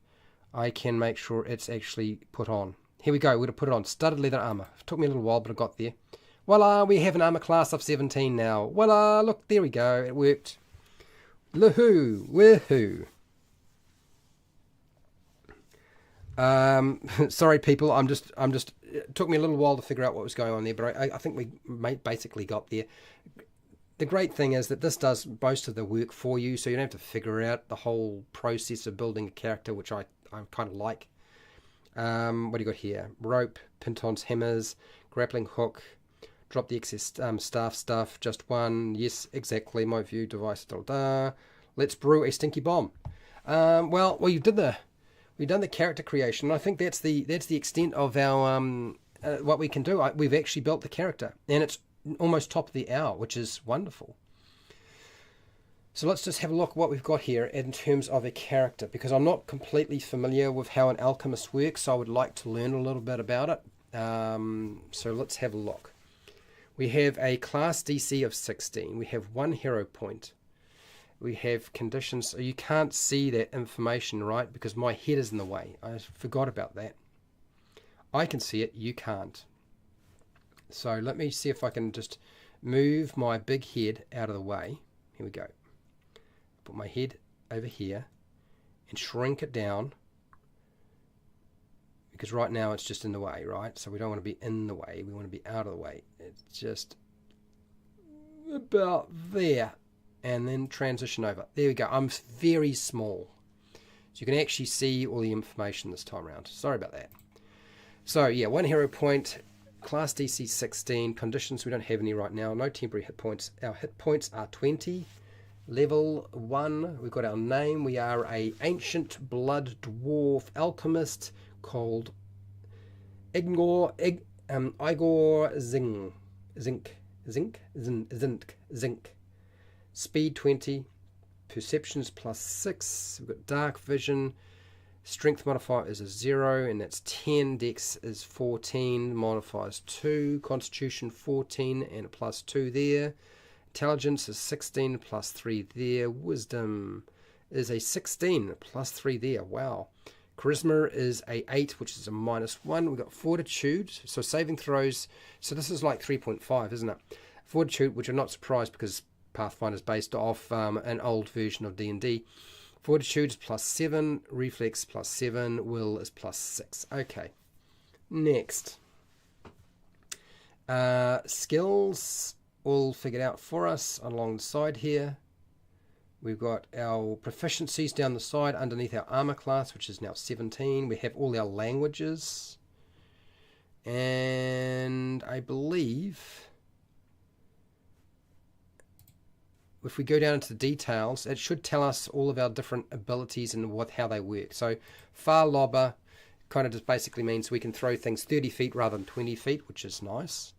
I can make sure it's actually put on. Here we go. We're going to put it on. Studded leather armor. It took me a little while, but I got there. Voila, we have an armor class of 17 now. Voila, look, there we go. It worked. Woohoo, woohoo. Sorry, people. I'm just. It took me a little while to figure out what was going on there, but I think we basically got there. The great thing is that this does most of the work for you, so you don't have to figure out the whole process of building a character, which I kind of like. What do you got here? Rope, pintons, hammers, grappling hook. Drop the excess staff stuff. Just one. Yes, exactly. My view device. Let's brew a stinky bomb. Well, we've done the character creation. I think that's the extent of our what we can do. We've actually built the character, and it's almost top of the hour, which is wonderful. So let's just have a look at what we've got here in terms of a character, because I'm not completely familiar with how an alchemist works, so I would like to learn a little bit about it. So let's have a look. We have a class DC of 16. We have 1 hero point. We have conditions. So you can't see that information, right? Because my head is in the way. I forgot about that. I can see it. You can't. So let me see if I can just move my big head out of the way. Here we go. Put my head over here and shrink it down, because right now it's just in the way, right? So we don't want to be in the way, we want to be out of the way. It's just about there, and then transition over. There we go. I'm very small, so you can actually see all the information this time around. Sorry about that. So yeah, 1 hero point, class DC 16, conditions we don't have any right now, no temporary hit points. Our hit points are 20. Level 1, we've got our name. We are a ancient blood dwarf alchemist called Igor Zinc. Speed 20, perceptions +6. We've got dark vision. Strength modifier is a 0, and that's 10. Dex is 14. Modifier is 2. Constitution 14, and a +2 there. Intelligence is 16 +3 there. Wisdom is a 16 +3 there. Wow. Charisma is a 8, which is a -1. We've got Fortitude, so saving throws. So this is like 3.5, isn't it? Fortitude, which I'm not surprised because Pathfinder is based off an old version of D&D. Fortitude is +7, Reflex +7, Will is +6. Okay, next. Skills, all figured out for us along the side here. We've got our proficiencies down the side underneath our armor class, which is now 17. We have all our languages. And I believe if we go down into the details, it should tell us all of our different abilities and how they work. So far lobber kind of just basically means we can throw things 30 feet rather than 20 feet, which is nice.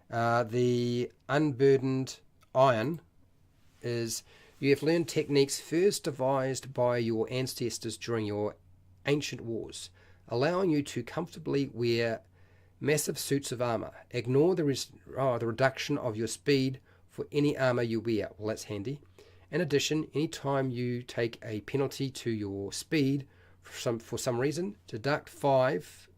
The unburdened iron is you have learned techniques first devised by your ancestors during your ancient wars, allowing you to comfortably wear massive suits of armor. Ignore the reduction of your speed for any armor you wear. Well, that's handy. In addition, anytime you take a penalty to your speed for some reason, deduct 5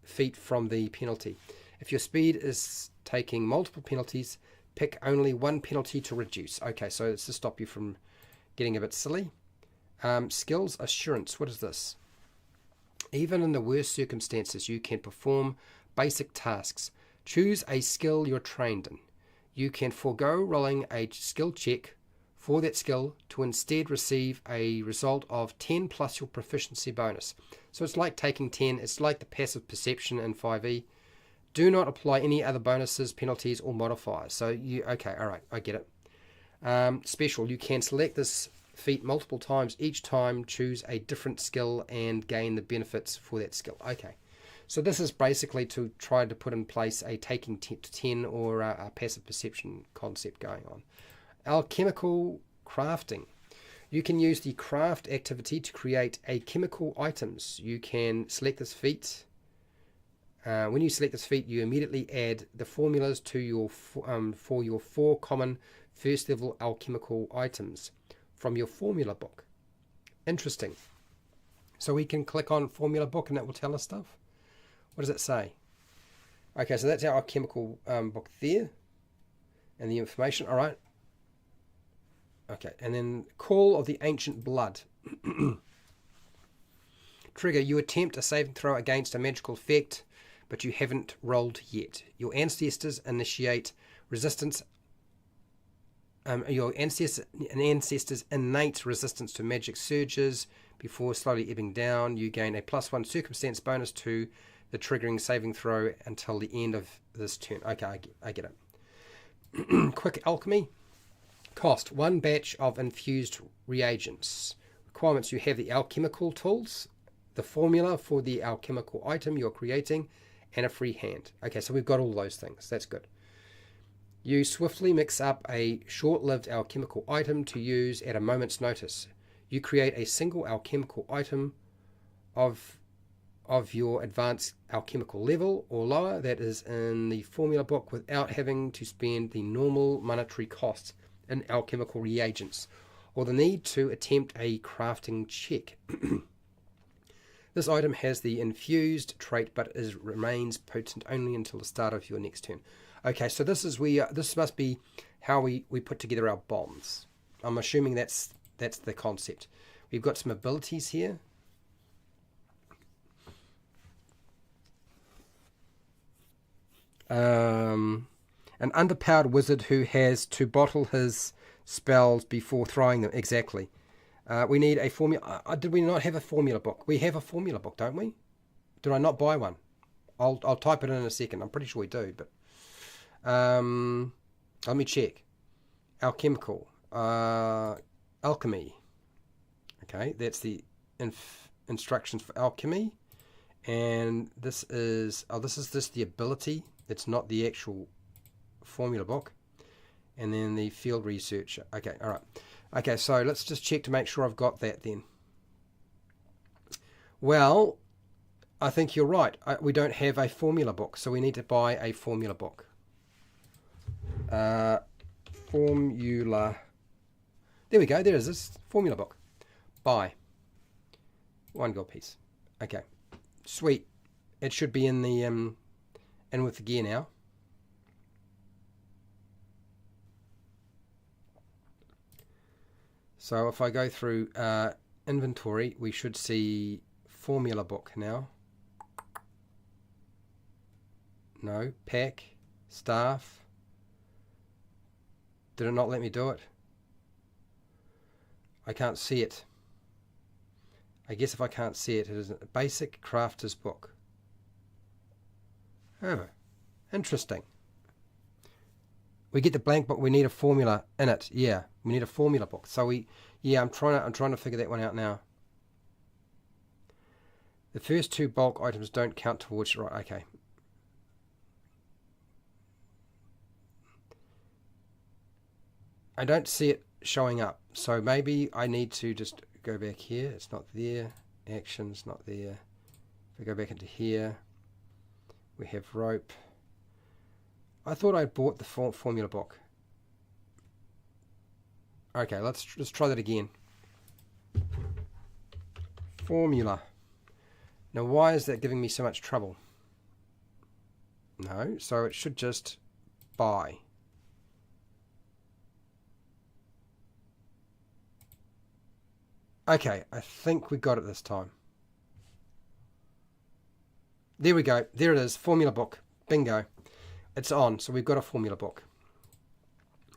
feet from the penalty. If your speed is taking multiple penalties, pick only one penalty to reduce. Okay, so it's to stop you from getting a bit silly. Skills assurance. What is this? Even in the worst circumstances, you can perform basic tasks. Choose a skill you're trained in. You can forego rolling a skill check for that skill to instead receive a result of 10 plus your proficiency bonus. So it's like taking 10. It's like the passive perception in 5e. Do not apply any other bonuses, penalties, or modifiers. So okay, all right, I get it. Special, you can select this feat multiple times. Each time, choose a different skill and gain the benefits for that skill. Okay, so this is basically to try to put in place a taking 10 or a passive perception concept going on. Alchemical crafting. You can use the craft activity to create chemical items. You can select this feat. When you select this feat, you immediately add the formulas to your for your 4 common first level alchemical items from your formula book. Interesting. So we can click on formula book and that will tell us stuff. What does it say? Okay, so that's our alchemical book there, and the information. All right. Okay, and then Call of the Ancient Blood. Trigger, you attempt a saving throw against a magical effect, but you haven't rolled yet. Your ancestors initiate resistance. Your ancestors' innate resistance to magic surges before slowly ebbing down. You gain a +1 circumstance bonus to the triggering saving throw until the end of this turn. Okay, I get it. Quick alchemy. Cost 1 batch of infused reagents. Requirements: you have the alchemical tools, the formula for the alchemical item you're creating, and a free hand. Okay, so we've got all those things. That's good. You swiftly mix up a short-lived alchemical item to use at a moment's notice. You create a single alchemical item of your advanced alchemical level or lower that is in the formula book without having to spend the normal monetary costs in alchemical reagents or the need to attempt a crafting check. This item has the infused trait, but remains potent only until the start of your next turn. Okay, so this is this must be how we put together our bombs. I'm assuming that's the concept. We've got some abilities here. An underpowered wizard who has to bottle his spells before throwing them. Exactly. We need a formula. Did we not have a formula book? We have a formula book, don't we? Did I not buy one? I'll type it in a second. I'm pretty sure we do, but let me check. Alchemical. Alchemy. Okay, that's the instructions for alchemy. And this is just the ability. It's not the actual formula book. And then the field research. Okay, all right. Okay, so let's just check to make sure I've got that then. Well, I think you're right. We don't have a formula book, so we need to buy a formula book. Formula. There we go. There is this formula book. Buy. 1 gold piece. Okay. Sweet. It should be in the in with the gear now. So if I go through inventory, we should see formula book now. No. Pack. Staff. Did it not let me do it? I can't see it. I guess if I can't see it, it is a basic crafter's book. Oh, interesting. We get the blank book. We need a formula in it. Yeah, we need a formula book. So I'm trying to figure that one out now. The first 2 bulk items don't count towards right. Okay. I don't see it showing up. So maybe I need to just go back here. It's not there. Actions not there. If we go back into here, we have rope. I thought I bought the formula book. Okay, let's try that again. Formula. Now, why is that giving me so much trouble? No, so it should just buy. Okay, I think we got it this time. There we go. There it is. Formula book. Bingo. It's on. So we've got a formula book.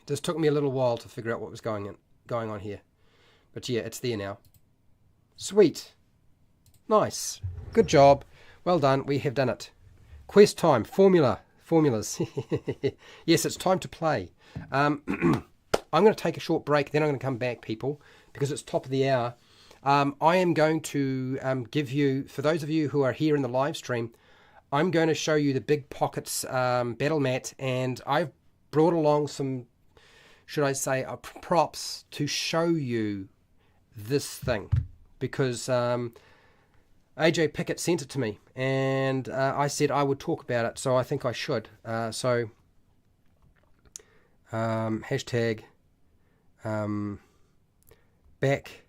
It just took me a little while to figure out what was going on here. But yeah, it's there now. Sweet. Nice. Good job. Well done. We have done it. Quest time. Formulas. Yes, it's time to play. I'm going to take a short break. Then I'm going to come back, people, because it's top of the hour. I am going to give you, for those of you who are here in the live stream, I'm going to show you the Big Pockets battle mat, and I've brought along some, should I say, props to show you this thing, because AJ Pickett sent it to me, and I said I would talk about it, so I think I should. Hashtag back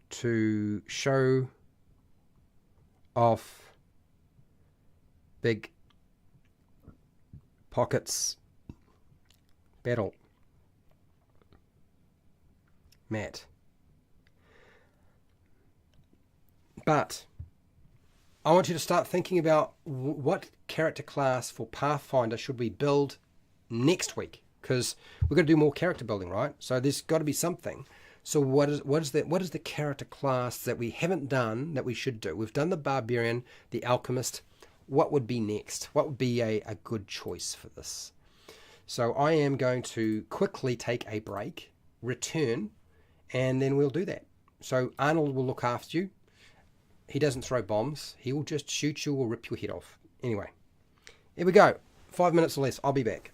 to show off Big Pockets battle mat. But I want you to start thinking about what character class for Pathfinder should we build next week, because we're going to do more character building, right? So there's got to be something. So what is the character class that we haven't done that we should do? We've done the Barbarian, the Alchemist. What would be next? What would be a good choice for this? So I am going to quickly take a break, return, and then we'll do that. So Arnold will look after you. He doesn't throw bombs. He will just shoot you or rip your head off. Anyway, here we go. 5 minutes or less. I'll be back.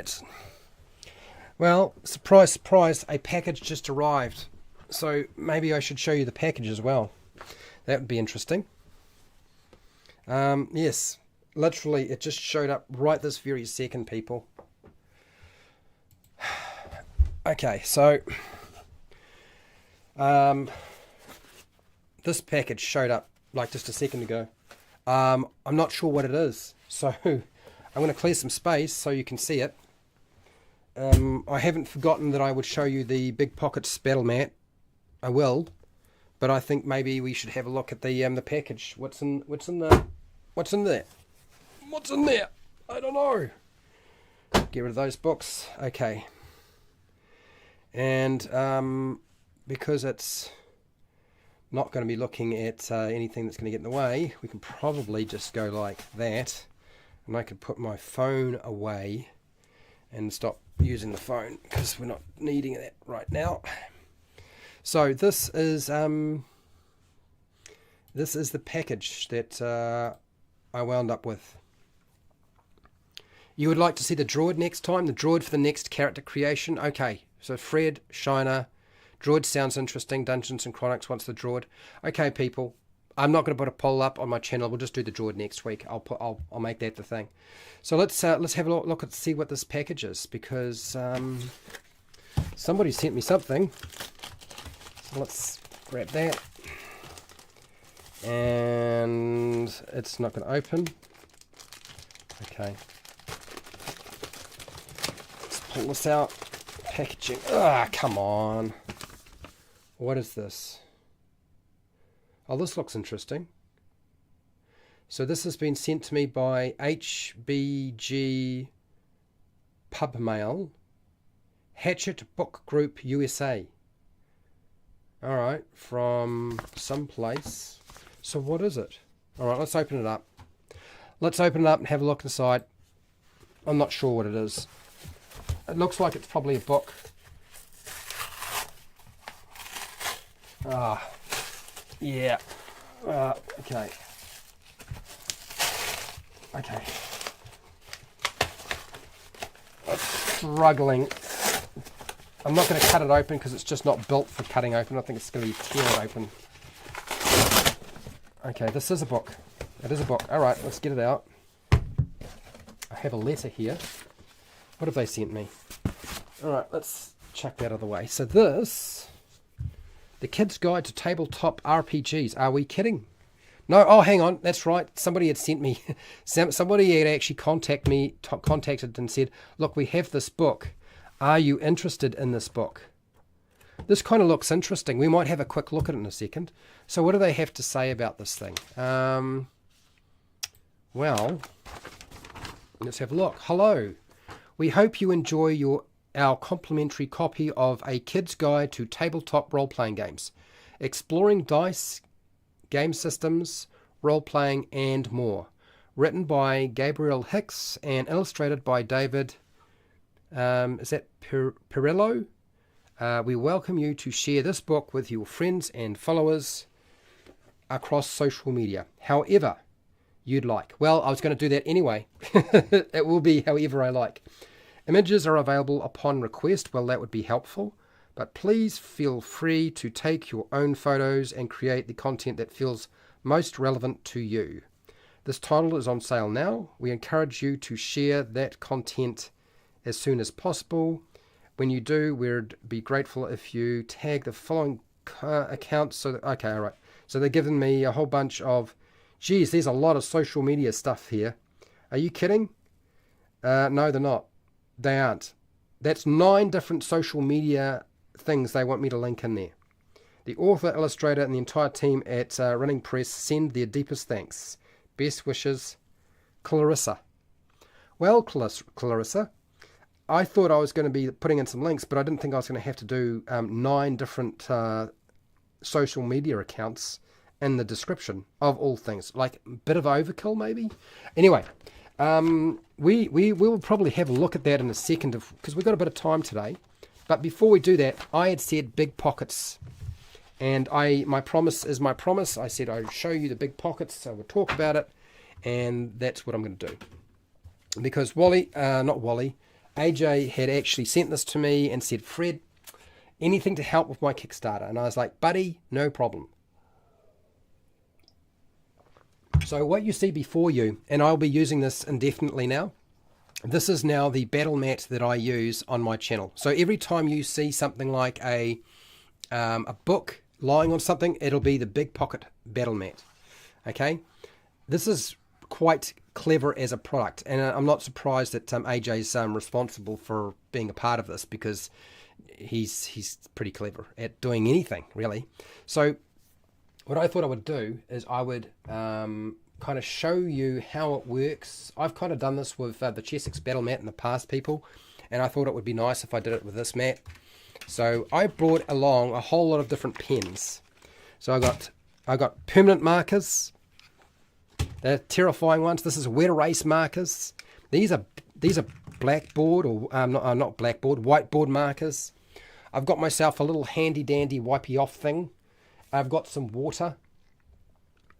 right. Well, surprise, surprise, a package just arrived. So maybe I should show you the package as well. That would be interesting. Yes, literally it just showed up right this very second, people. Okay, so this package showed up like just a second ago. I'm not sure what it is, so I'm going to clear some space so you can see it. I haven't forgotten that I would show you the Big Pockets battle mat. I will, but I think maybe we should have a look at the package. What's in there? What's in there? I don't know. Get rid of those books. Okay. And because it's not going to be looking at anything that's going to get in the way, we can probably just go like that, and I could put my phone away and stop using the phone because we're not needing that right now. So this is the package that I wound up with. You would like to see the droid next time? The droid for the next character creation? Okay, so Fred, Shiner, droid sounds interesting. Dungeons and Chronics wants the droid. Okay, people, I'm not going to put a poll up on my channel. We'll just do the droid next week. I'll make that the thing. So let's have a look at see what this package is, because somebody sent me something. So let's grab that, and it's not going to open. Okay, let's pull this out. Packaging. Ah, come on. What is this? Oh, this looks interesting. So this has been sent to me by HBG Pub Mail, Hatchet Book Group USA. Alright, from someplace. So what is it? Alright, let's open it up. Let's open it up and have a look inside. I'm not sure what it is. It looks like it's probably a book. Ah, yeah. Okay. Okay. I'm struggling. I'm not going to cut it open because it's just not built for cutting open. I think it's going to be tear it open. Okay, this is a book. It is a book. All right, let's get it out. I have a letter here. What have they sent me? All right, let's chuck that out of the way. So this, the Kid's Guide to Tabletop RPGs. Are we kidding? No, oh, hang on. That's right. Somebody had sent me, somebody had actually contacted and said, look, we have this book. Are you interested in this book? This kind of looks interesting. We might have a quick look at it in a second. So what do they have to say about this thing? Well, let's have a look. Hello. We hope you enjoy our complimentary copy of A Kid's Guide to Tabletop Role-Playing Games, exploring dice, game systems, role-playing, and more. Written by Gabriel Hicks and illustrated by David, is that Perillo? We welcome you to share this book with your friends and followers across social media, however you'd like. Well, I was going to do that anyway. It will be however I like. Images are available upon request. Well, that would be helpful. But please feel free to take your own photos and create the content that feels most relevant to you. This title is on sale now. We encourage you to share that content as soon as possible. When you do, we'd be grateful if you tag the following accounts. So, okay, all right. So they're giving me a whole bunch of, geez, there's a lot of social media stuff here. Are you kidding? No, they're not. They aren't. That's 9 different social media things they want me to link in there. The author, illustrator, and the entire team at Running Press send their deepest thanks. Best wishes, Clarissa. Well, Clarissa, I thought I was going to be putting in some links, but I didn't think I was going to have to do 9 different social media accounts in the description of all things. Like a bit of overkill, maybe? Anyway, we will probably have a look at that in a second because we've got a bit of time today. But before we do that, I had said big pockets. And my promise is my promise. I said I'd show you the big pockets, so we'll talk about it. And that's what I'm going to do. Because AJ had actually sent this to me and said, Fred, anything to help with my Kickstarter? And I was like, buddy, no problem. So what you see before you, and I'll be using this indefinitely now, this is now the battle mat that I use on my channel. So every time you see something like a book lying on something, it'll be the Big Pocket battle mat. Okay, this is quite clever as a product, and I'm not surprised that AJ's responsible for being a part of this, because he's pretty clever at doing anything really. So what I thought I would do is I would kind of show you how it works. I've kind of done this with the Chessex battle mat in the past, people, and I thought it would be nice if I did it with this mat. So I brought along a whole lot of different pens. So I got permanent markers. They're terrifying ones. This is wet erase markers. These are blackboard, or not blackboard, whiteboard markers. I've got myself a little handy dandy wipey off thing. I've got some water.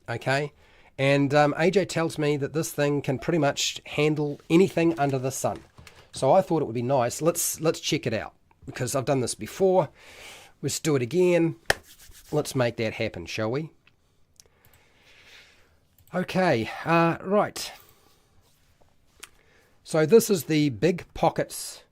Okay, and AJ tells me that this thing can pretty much handle anything under the sun. So I thought it would be nice. Let's check it out, because I've done this before. Let's do it again. Let's make that happen, shall we? Okay, right. So this is the Big Pockets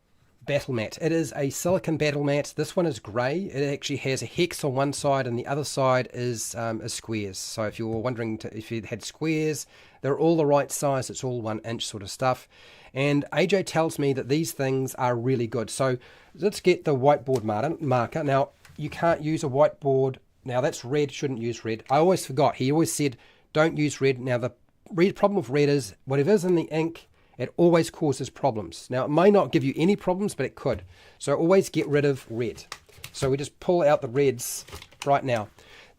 battle mat. It is a silicon battle mat. This one is grey. It actually has a hex on one side, and the other side is squares. So if you were wondering if you had squares, they're all the right size. It's all 1 inch sort of stuff. And AJ tells me that these things are really good. So let's get the whiteboard marker. Now, you can't use a whiteboard. Now, that's red. Shouldn't use red. I always forgot. He always said, don't use red. Now, the problem with red is whatever's in the ink, it always causes problems. Now, it may not give you any problems, but it could. So always get rid of red. So we just pull out the reds right now.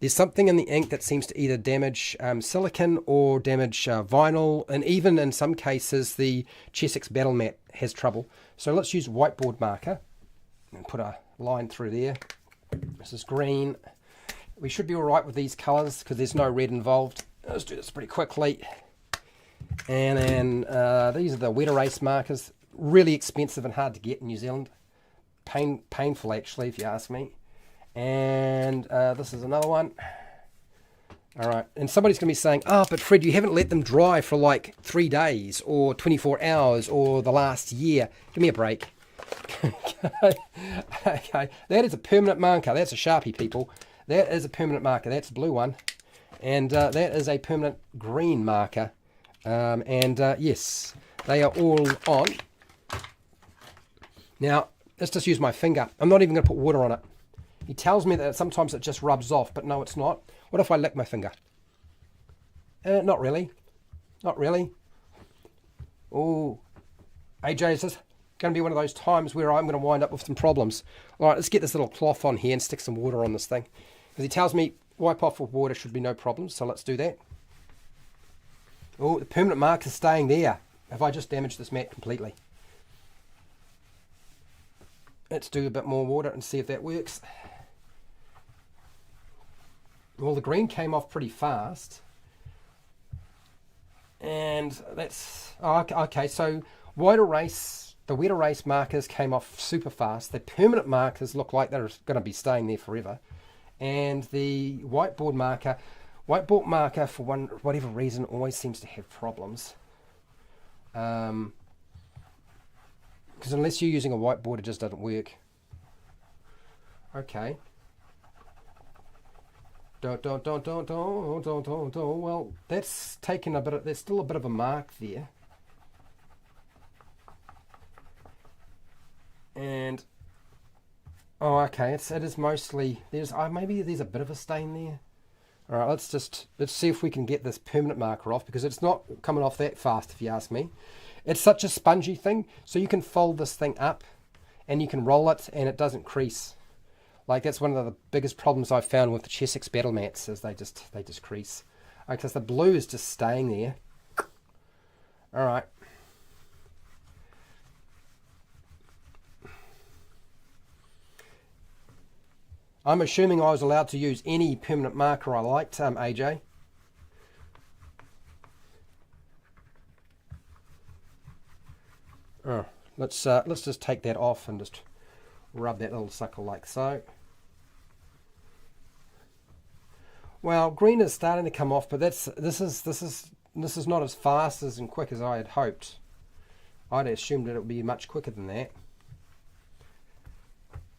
There's something in the ink that seems to either damage silicon or damage vinyl, and even in some cases the Chessex battle mat has trouble. So let's use whiteboard marker and put a line through there. This is green. We should be all right with these colors because there's no red involved. Let's do this pretty quickly. And then these are the wet erase markers. Really expensive and hard to get in New Zealand. Painful, actually, if you ask me. And this is another one. All right. And somebody's going to be saying, but Fred, you haven't let them dry for like 3 days or 24 hours or the last year. Give me a break. Okay. That is a permanent marker. That's a Sharpie, people. That is a permanent marker. That's a blue one. And that is a permanent green marker. Yes, they are all on. Now, let's just use my finger. I'm not even going to put water on it. He tells me that sometimes it just rubs off, but no, it's not. What if I lick my finger? Not really. Not really. Oh, AJ, is this going to be one of those times where I'm going to wind up with some problems? All right, let's get this little cloth on here and stick some water on this thing. Because he tells me wipe off with water should be no problems, so let's do that. Oh, the permanent mark is staying there. Have I just damaged this mat completely? Let's do a bit more water and see if that works. Well, the green came off pretty fast. And that's... Oh, okay, so the wet erase markers came off super fast. The permanent markers look like they're going to be staying there forever. And the whiteboard marker for whatever reason always seems to have problems. Because unless you're using a whiteboard, it just doesn't work. Okay. Well, that's taken a bit of, there's still a bit of a mark there. And oh, okay, it is mostly, there's maybe there's a bit of a stain there. All right, let's see if we can get this permanent marker off, because it's not coming off that fast, if you ask me. It's such a spongy thing, so you can fold this thing up and you can roll it and it doesn't crease. Like, that's one of the biggest problems I've found with the Chessex battle mats, is they just crease. Because the blue is just staying there. All right. I'm assuming I was allowed to use any permanent marker I liked, AJ. Oh, let's just take that off and just rub that little sucker like so. Well, green is starting to come off, but this is not as fast as and quick as I had hoped. I'd assumed that it would be much quicker than that.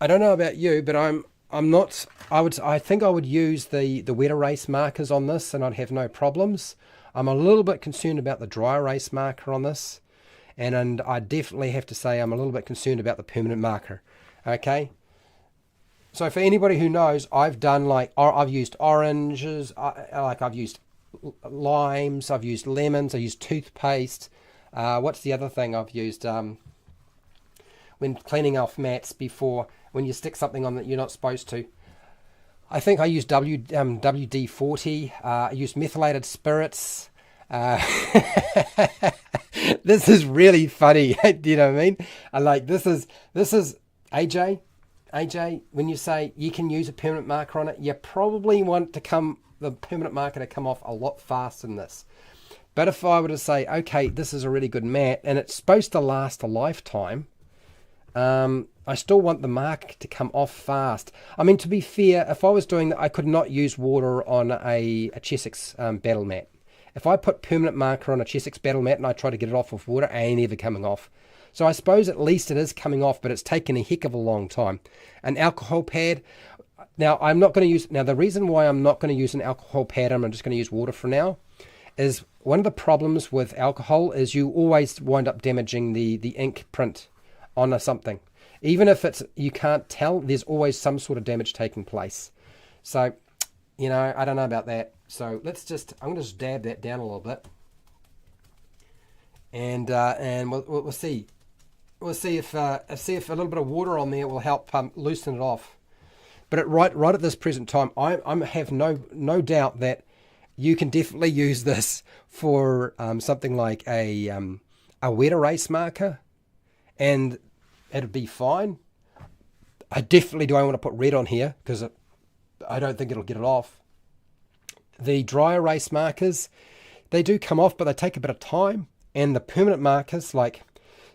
I don't know about you, but I'm not. I think I would use the wet erase markers on this, and I'd have no problems. I'm a little bit concerned about the dry erase marker on this, and I definitely have to say I'm a little bit concerned about the permanent marker. Okay. So for anybody who knows, I've done I've used oranges, I've used limes, I've used lemons, I've used toothpaste. What's the other thing I've used? When cleaning off mats before, when you stick something on that you're not supposed to. I think I used WD-40. I used methylated spirits. This is really funny. Do you know what I mean? This is AJ. When you say you can use a permanent marker on it, you probably want the permanent marker to come off a lot faster than this. But if I were to say, okay, this is a really good mat and it's supposed to last a lifetime, I still want the mark to come off fast. I mean, to be fair, if I was doing that, I could not use water on a Chessex battle mat. If I put permanent marker on a Chessex battle mat and I try to get it off with water, it ain't ever coming off. So I suppose at least it is coming off, but it's taken a heck of a long time. An alcohol pad. Now, I'm not going to use... Now, the reason why I'm not going to use an alcohol pad, and I'm just going to use water for now, is one of the problems with alcohol is you always wind up damaging the ink print on something. Even if you can't tell, there's always some sort of damage taking place. So, I don't know about that. So I'm going to just dab that down a little bit. And we'll see. We'll see if a little bit of water on there will help loosen it off. But right at this present time, I have no doubt that you can definitely use this for something like a wet erase marker, and it'd be fine. I definitely don't want to put red on here because I don't think it'll get it off. The dry erase markers, they do come off, but they take a bit of time. And the permanent markers,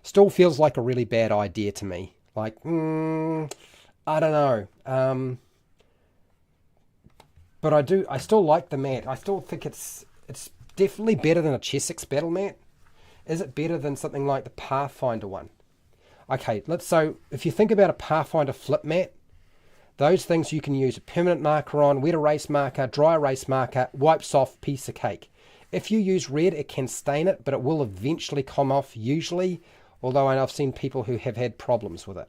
still feels like a really bad idea to me. I don't know. But I still like the mat. I still think it's definitely better than a Chessex battle mat. Is it better than something like the Pathfinder one? Okay, so if you think about a Pathfinder flip mat, those things you can use a permanent marker on, wet erase marker, dry erase marker, wipes off, piece of cake. If you use red, it can stain it, but it will eventually come off usually, although I've seen people who have had problems with it.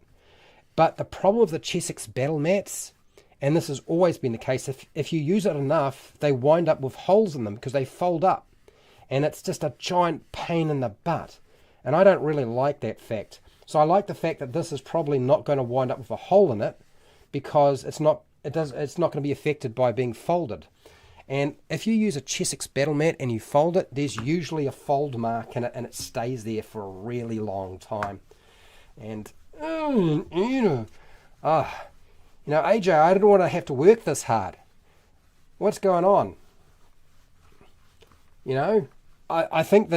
But the problem with the Chessex battle mats, and this has always been the case, if you use it enough, they wind up with holes in them because they fold up. And it's just a giant pain in the butt. And I don't really like that fact. So I like the fact that this is probably not going to wind up with a hole in it because it's not going to be affected by being folded. And if you use a Chessex battle mat and you fold it, there's usually a fold mark in it and it stays there for a really long time. And, AJ, I don't want to have to work this hard. What's going on? I think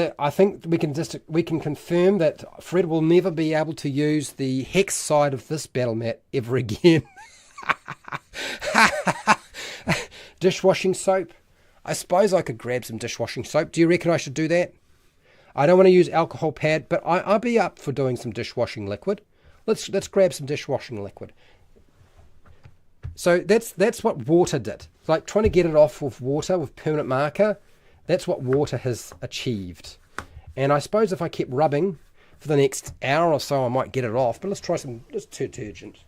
we can confirm that Fred will never be able to use the hex side of this battle mat ever again. Dishwashing soap. I suppose I could grab some dishwashing soap. Do you reckon I should do that? I don't want to use alcohol pad, but I'll be up for doing some dishwashing liquid. Let's grab some dishwashing liquid. So that's what water did. Like trying to get it off with water with permanent marker. That's what water has achieved. And I suppose if I kept rubbing for the next hour or so, I might get it off. But let's try some detergent.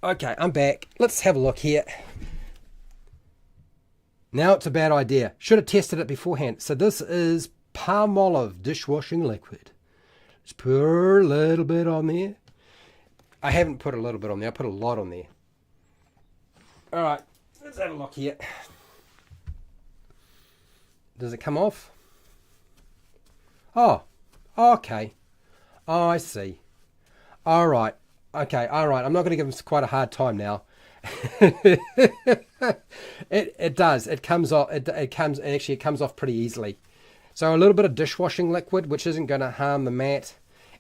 Okay, I'm back. Let's have a look here. Now it's a bad idea. Should have tested it beforehand. So this is Palmolive dishwashing liquid. Let's put a little bit on there. I haven't put a little bit on there. I put a lot on there. All right, let's have a look here. Does it come off? Oh, okay. Oh, I see. All right. Okay, all right. I'm not going to give him quite a hard time now. It does. It comes off. It comes off pretty easily. So a little bit of dishwashing liquid, which isn't going to harm the mat,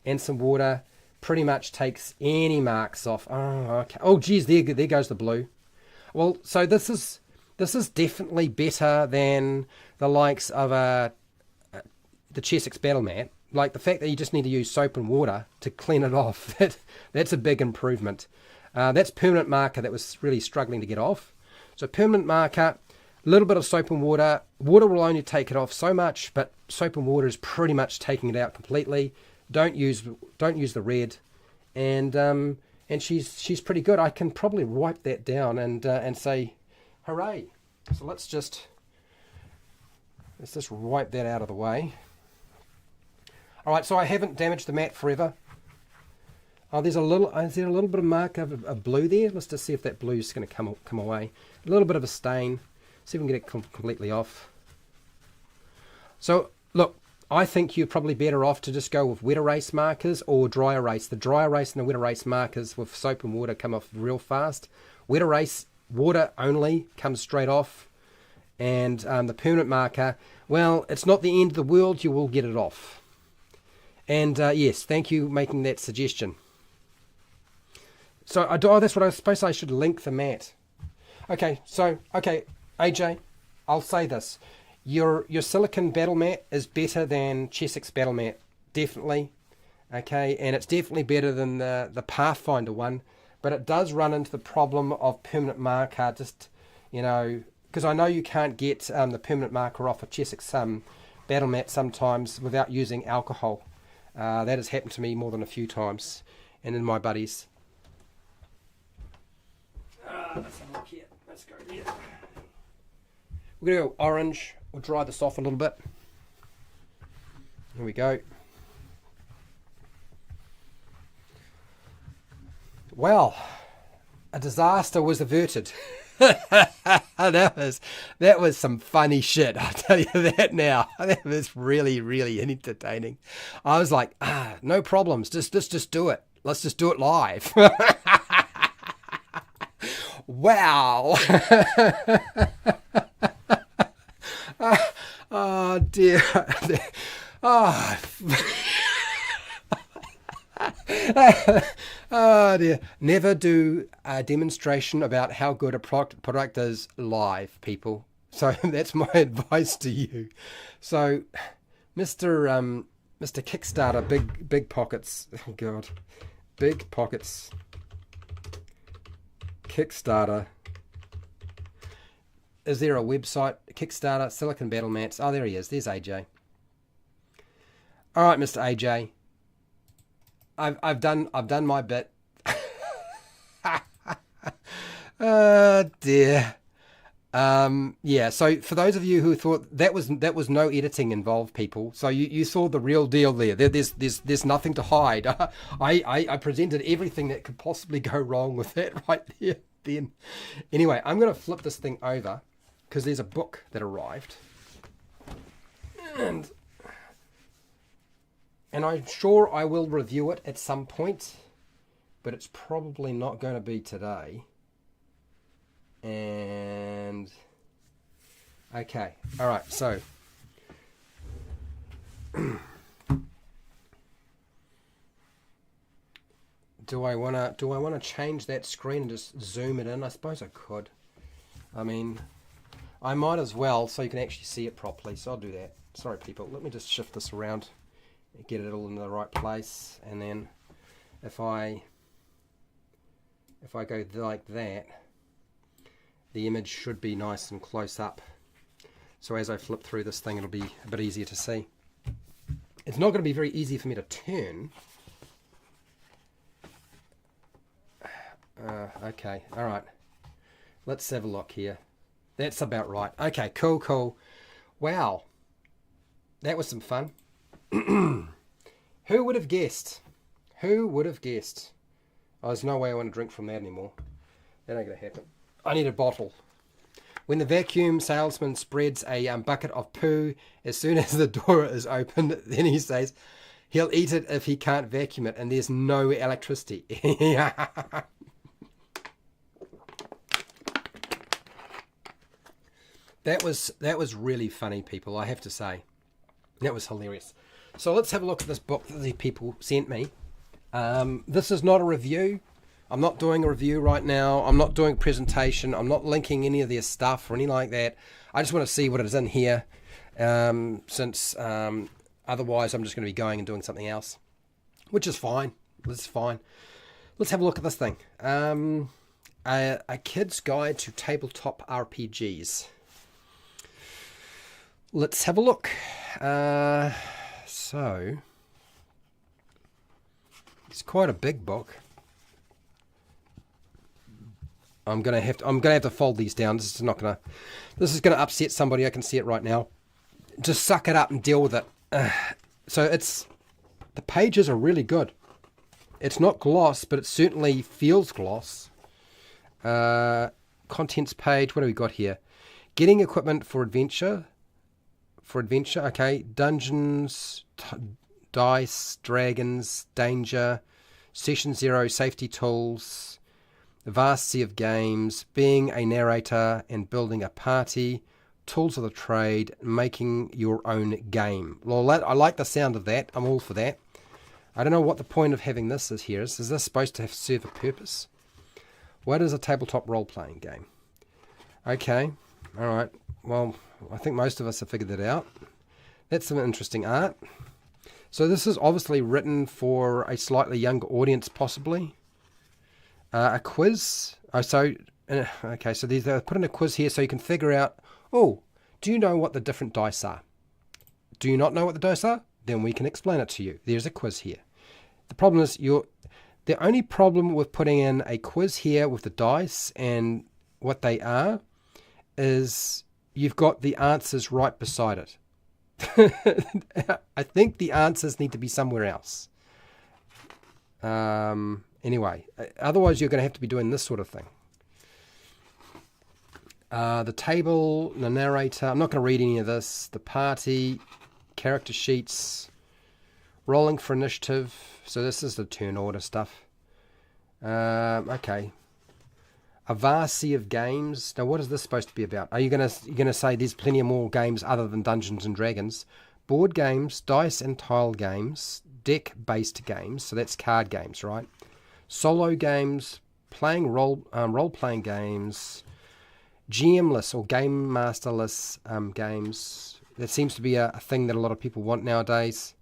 and some water, pretty much takes any marks off. Oh, okay. Oh, geez, there goes the blue. Well, so this is definitely better than the likes of the Chessex Battle Mat. Like the fact that you just need to use soap and water to clean it off. That's a big improvement. That's permanent marker that was really struggling to get off. So permanent marker, a little bit of soap and water. Water will only take it off so much, but soap and water is pretty much taking it out completely. Don't use the red, and she's pretty good. I can probably wipe that down and say, hooray! So let's just wipe that out of the way. All right, so I haven't damaged the mat forever. Oh, is there a little bit of mark of blue there? Let's just see if that blue is going to come away. A little bit of a stain. See if we can get it completely off. So, look, I think you're probably better off to just go with wet erase markers or dry erase. The dry erase and the wet erase markers with soap and water come off real fast. Wet erase, water only, comes straight off. And the permanent marker, well, it's not the end of the world. You will get it off. And yes, thank you for making that suggestion. So, that's what I suppose I should link the mat. Okay, AJ, I'll say this. Your silicon battle mat is better than Chessex battle mat, definitely. Okay, and it's definitely better than the Pathfinder one, but it does run into the problem of permanent marker, just, because I know you can't get the permanent marker off a Chessex battle mat sometimes without using alcohol. That has happened to me more than a few times, and in my buddies. Let's have a look here. Let's go there. We're going to go orange. We'll dry this off a little bit. Here we go. Well, a disaster was averted. that was some funny shit, I'll tell you that now. That was really, really entertaining. I was like, no problems, just do it. Let's just do it live. Wow. Oh dear. Oh. Oh dear. Never do a demonstration about how good a product is live, people. So that's my advice to you. So Mr. Kickstarter, big pockets. Oh God. Big pockets. Kickstarter. Is there a website? Kickstarter, Silicon Battle Mats. Oh, there he is. There's AJ. All right, Mr. AJ. I've done my bit. Oh dear. Yeah. So for those of you who thought that was no editing involved, people. So you saw the real deal there. There's nothing to hide. I presented everything that could possibly go wrong with that right there. Then, anyway, I'm going to flip this thing over because there's a book that arrived, and I'm sure I will review it at some point, but it's probably not going to be today. And okay, all right, so do I want to change that screen and just zoom it in? I suppose I could. I mean, I might as well so you can actually see it properly. So I'll do that. Sorry, people. Let me just shift this around and get it all in the right place. And then if I go like that, the image should be nice and close up. So as I flip through this thing, it'll be a bit easier to see. It's not going to be very easy for me to turn. Okay, all right. Let's have a look here. That's about right. Okay, cool. Wow. That was some fun. Who would have guessed? Who would have guessed? Oh, there's no way I want to drink from that anymore. That ain't going to happen. I need a bottle. When the vacuum salesman spreads a bucket of poo, as soon as the door is opened, then he says he'll eat it if he can't vacuum it, and there's no electricity. That was really funny, people, I have to say. That was hilarious. So let's have a look at this book that the people sent me. This is not a review. I'm not doing a review right now. I'm not doing a presentation. I'm not linking any of their stuff or anything like that. I just want to see what is in here, since otherwise I'm just going to be going and doing something else, which is fine. This is fine. Let's have a look at this thing. A kid's guide to tabletop RPGs. Let's have a look. So it's quite a big book. I'm gonna have to fold these down. This is gonna upset somebody. I can see it right now. Just suck it up and deal with it. So the pages are really good. It's not gloss, but it certainly feels gloss. Contents page. What do we got here? Getting equipment for adventure. Okay. Dungeons, dice, dragons, danger, session 0, safety tools, the vast sea of games, being a narrator and building a party, tools of the trade, making your own game. Well, I like the sound of that. I'm all for that. I don't know what the point of having this is here. Is this supposed to serve a purpose? What is a tabletop role-playing game? Okay. All right. Well, I think most of us have figured that out. That's some interesting art. So this is obviously written for a slightly younger audience, possibly. A quiz. Okay, so they put in a quiz here so you can figure out, oh, do you know what the different dice are? Do you not know what the dice are? Then we can explain it to you. There's a quiz here. The problem is the only problem with putting in a quiz here with the dice and what they are is you've got the answers right beside it. I think the answers need to be somewhere else. Anyway, otherwise you're going to have to be doing this sort of thing. The table, the narrator, I'm not going to read any of this. The party, character sheets, rolling for initiative. So this is the turn order stuff. Okay. A vast sea of games. Now, what is this supposed to be about? Are you gonna say there's plenty of more games other than Dungeons and Dragons? Board games, dice and tile games, deck-based games. So that's card games, right? Solo games, playing role-playing games, GM-less or game masterless games. That seems to be a thing that a lot of people want nowadays.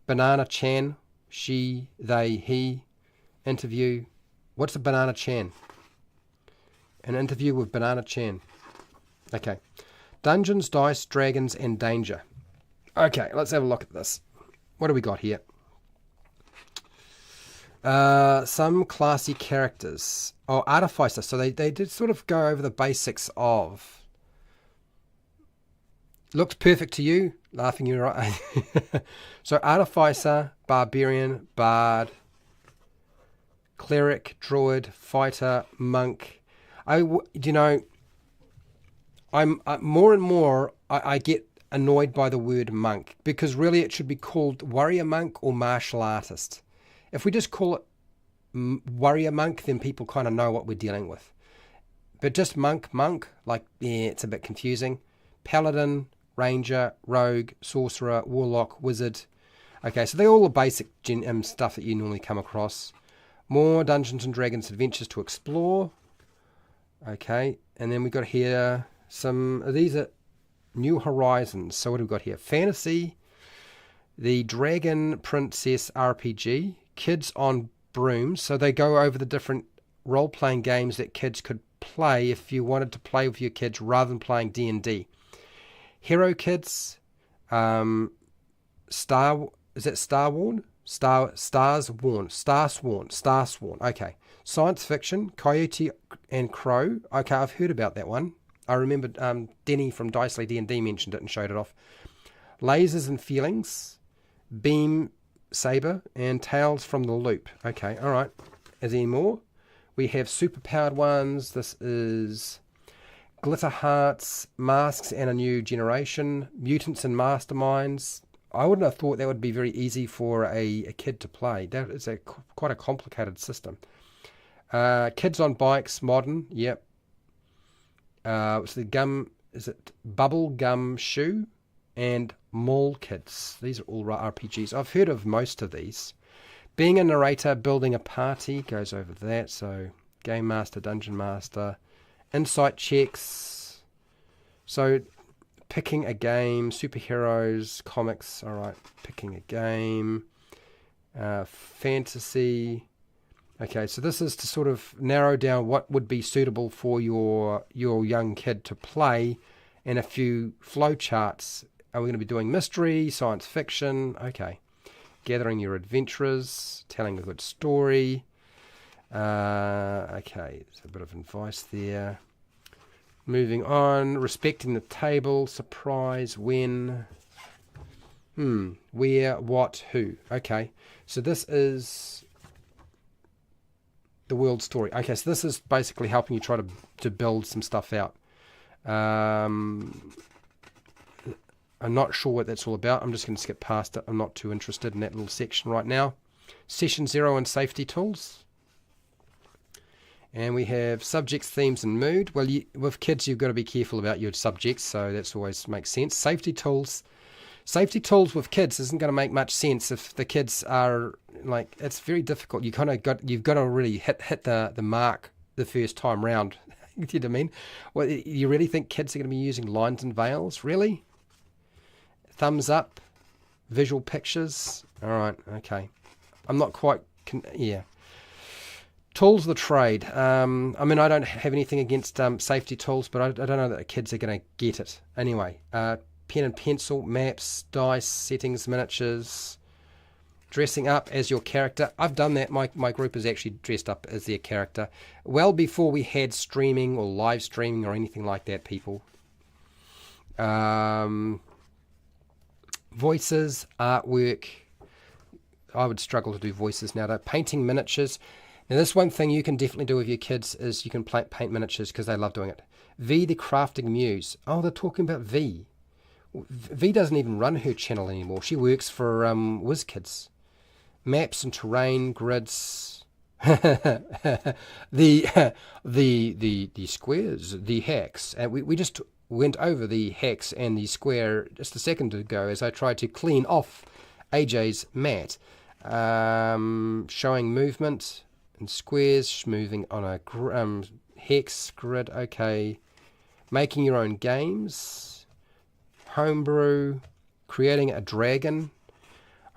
Banana Chan, she, they, he. Interview. What's a Banana Chan? An interview with Banana Chan. Okay. Dungeons, dice, dragons, and danger. Okay, let's have a look at this. What do we got here? Some classy characters. Oh, Artificer. So they did sort of go over the basics of. Looks perfect to you. Laughing, you're right. So Artificer, Barbarian, Bard, Cleric, Druid, Fighter, Monk. I'm more and more I get annoyed by the word monk, because really it should be called warrior monk or martial artist. If we just call it warrior monk, then people kind of know what we're dealing with. But just monk, like, yeah, it's a bit confusing. Paladin, ranger, rogue, sorcerer, warlock, wizard. Okay, so they're all the basic stuff that you normally come across. More Dungeons and Dragons adventures to explore. Okay, and then we got here these are New Horizons. So what have we got here? Fantasy, the Dragon Princess RPG, Kids on Brooms. So they go over the different role-playing games that kids could play if you wanted to play with your kids rather than playing D&D. Hero Kids, Starsworn? Okay. Science fiction, Coyote and Crow. Okay, I've heard about that one. I remember Denny from Dicely D&D mentioned it and showed it off. Lasers and Feelings, Beam Saber, and Tales from the Loop. Okay, all right. Is there any more? We have superpowered ones. This is Glitter Hearts, Masks and a New Generation, Mutants and Masterminds. I wouldn't have thought that would be very easy for a kid to play. That is quite a complicated system. Kids on Bikes, Modern, yep. It's the gum, is it Bubble Gum Shoe and Mall Kids. These are all RPGs. I've heard of most of these. Being a Narrator, Building a Party goes over that. So Game Master, Dungeon Master, Insight Checks. So picking a game, superheroes, comics. All right, picking a game, fantasy. Okay, so this is to sort of narrow down what would be suitable for your young kid to play, and a few flow charts. Are we going to be doing mystery, science fiction? Okay. Gathering your adventurers, telling a good story. Okay, there's a bit of advice there. Moving on, respecting the table, surprise, when, where, what, who. Okay, so this is the world story. Okay, so this is basically helping you try to build some stuff out. I'm not sure what that's all about. I'm just going to skip past it. I'm not too interested in that little section right now. Session 0 and safety tools. And we have subjects, themes, and mood. Well, with kids, you've got to be careful about your subjects, so that's always makes sense. Safety tools. Safety tools with kids isn't going to make much sense if the kids are like. It's very difficult. You've got to really hit the mark the first time round. You know what I mean? Well, you really think kids are going to be using lines and veils? Really? Thumbs up, visual pictures. All right, okay. I'm not quite, yeah. Tools of the trade. I mean, I don't have anything against safety tools, but I don't know that the kids are going to get it. Anyway, pen and pencil, maps, dice, settings, miniatures, dressing up as your character. I've done that. My group is actually dressed up as their character. Well before we had streaming or live streaming or anything like that, people. Voices, artwork. I would struggle to do voices now. Painting miniatures. Now, this one thing you can definitely do with your kids is you can paint miniatures because they love doing it. V, the crafting muse. Oh, they're talking about V. V doesn't even run her channel anymore. She works for WizKids. Maps and terrain, grids. the squares, the hacks. And we just went over the hex and the square just a second ago as I tried to clean off AJ's mat. Showing movement and squares, moving on a hex grid. Okay. Making your own games. Homebrew. Creating a dragon.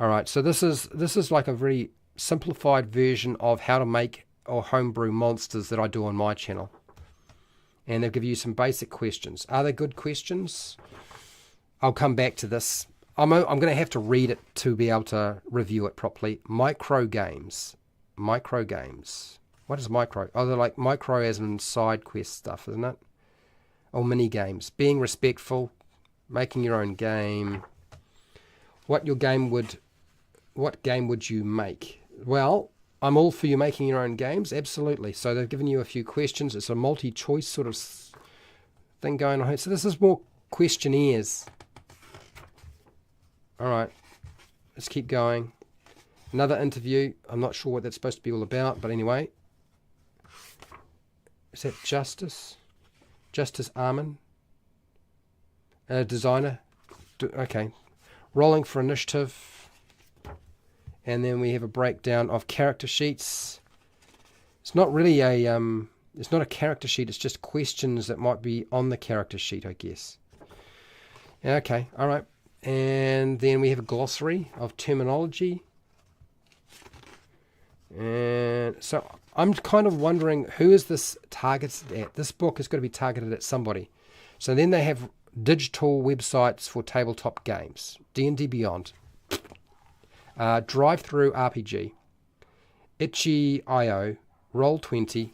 Alright, so this is like a very simplified version of how to make or homebrew monsters that I do on my channel. And they'll give you some basic questions. Are they good questions? I'll come back to this. I'm going to have to read it to be able to review it properly. Micro games. Micro games. What is micro? Oh, they're like micro as in side quest stuff, isn't it? Or mini games. Being respectful. Making your own game. What game would you make? Well, I'm all for you making your own games, absolutely. So they've given you a few questions. It's a multi-choice sort of thing going on here. So this is more questionnaires. All right, let's keep going. Another interview. I'm not sure what that's supposed to be all about, but anyway. Is that Justice? Justice Armin? Designer? Okay. Rolling for initiative. And then we have a breakdown of character sheets. It's not really it's not a character sheet. It's just questions that might be on the character sheet, I guess. Okay, all right. And then we have a glossary of terminology. And so I'm kind of wondering, who is this targeted at? This book is going to be targeted at somebody. So then they have digital websites for tabletop games. D&D Beyond. Drive-through RPG, itch.io, Roll20,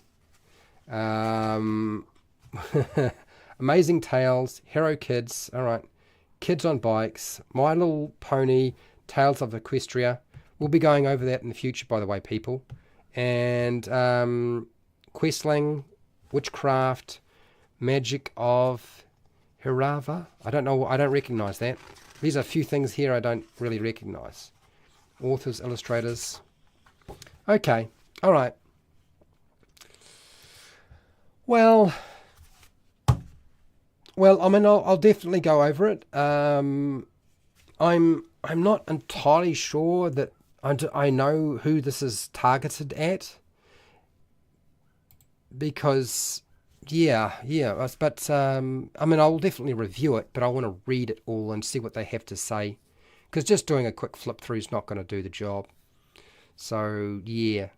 Amazing Tales, Hero Kids, all right, Kids on Bikes, My Little Pony, Tales of Equestria. We'll be going over that in the future, by the way, people. And Questling, Witchcraft, Magic of Hirava. I don't know. I don't recognize that. These are a few things here I don't really recognize. Authors, illustrators. Okay. All right. Well, I mean, I'll definitely go over it. I'm not entirely sure that I know who this is targeted at, because but I mean, I'll definitely review it, but I want to read it all and see what they have to say, because just doing a quick flip through is not going to do the job. So yeah,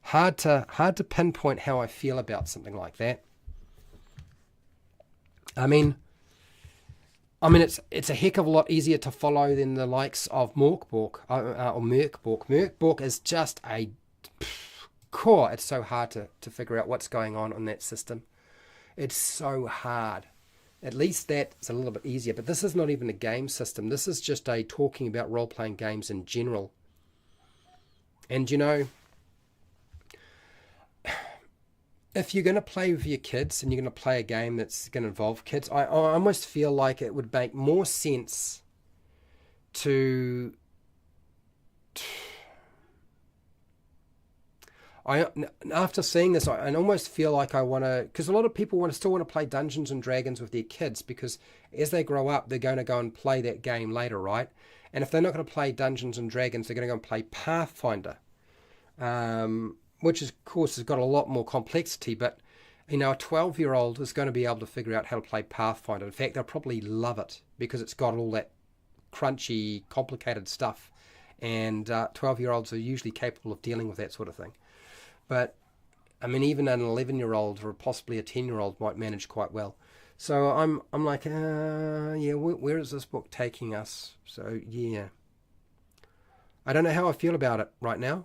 hard to pinpoint how I feel about something like that. I mean, it's a heck of a lot easier to follow than the likes of Morkbork or Merkbork. Merkbork is just a core. It's so hard to figure out what's going on in that system. It's so hard. At least that's a little bit easier. But this is not even a game system. This is just a talking about role-playing games in general. And you know, if you're going to play with your kids and you're going to play a game that's going to involve kids, I almost feel like it would make more sense to... After seeing this, I almost feel like I want to... Because a lot of people still want to play Dungeons and Dragons with their kids, because as they grow up, they're going to go and play that game later, right? And if they're not going to play Dungeons and Dragons, they're going to go and play Pathfinder. Which, of course, has got a lot more complexity, but, you know, a 12-year-old is going to be able to figure out how to play Pathfinder. In fact, they'll probably love it, because it's got all that crunchy, complicated stuff, and 12-year-olds are usually capable of dealing with that sort of thing. But, I mean, even an 11-year-old or possibly a 10-year-old might manage quite well. So I'm like, yeah, where is this book taking us? So, yeah. I don't know how I feel about it right now.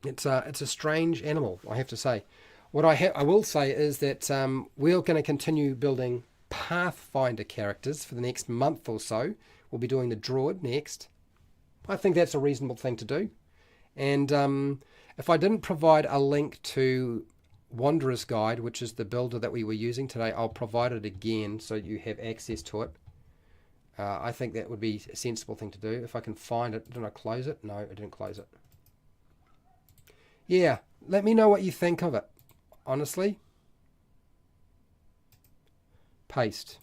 It's a strange animal, I have to say. What I will say is that we're going to continue building Pathfinder characters for the next month or so. We'll be doing the Druid next. I think that's a reasonable thing to do. And if I didn't provide a link to Wanderer's Guide, which is the builder that we were using today, I'll provide it again so you have access to it. I think that would be a sensible thing to do. If I can find it. Didn't I close it? No, I didn't close it. Yeah, let me know what you think of it. Honestly. Paste.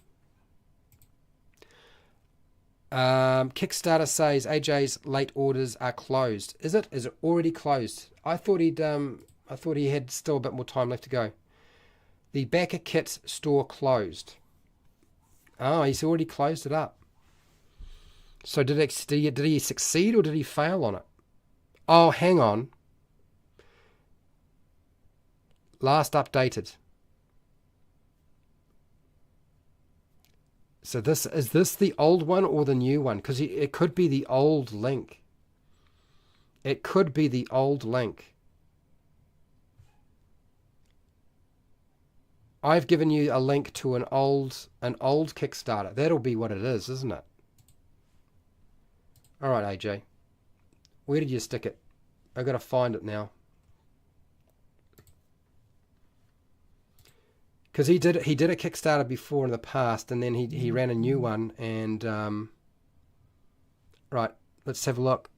Kickstarter says AJ's late orders are closed. Is it? Is it already closed? I thought he had still a bit more time left to go. The Backer Kit store closed. Oh, he's already closed it up. So did he succeed or did he fail on it? Oh, hang on. Last updated. So is this the old one or the new one? Because it could be the old link. It could be the old link. I've given you a link to an old Kickstarter. That'll be what it is, isn't it? All right, AJ. Where did you stick it? I've got to find it now. Because he did a Kickstarter before in the past, and then he ran a new one, and right, let's have a look.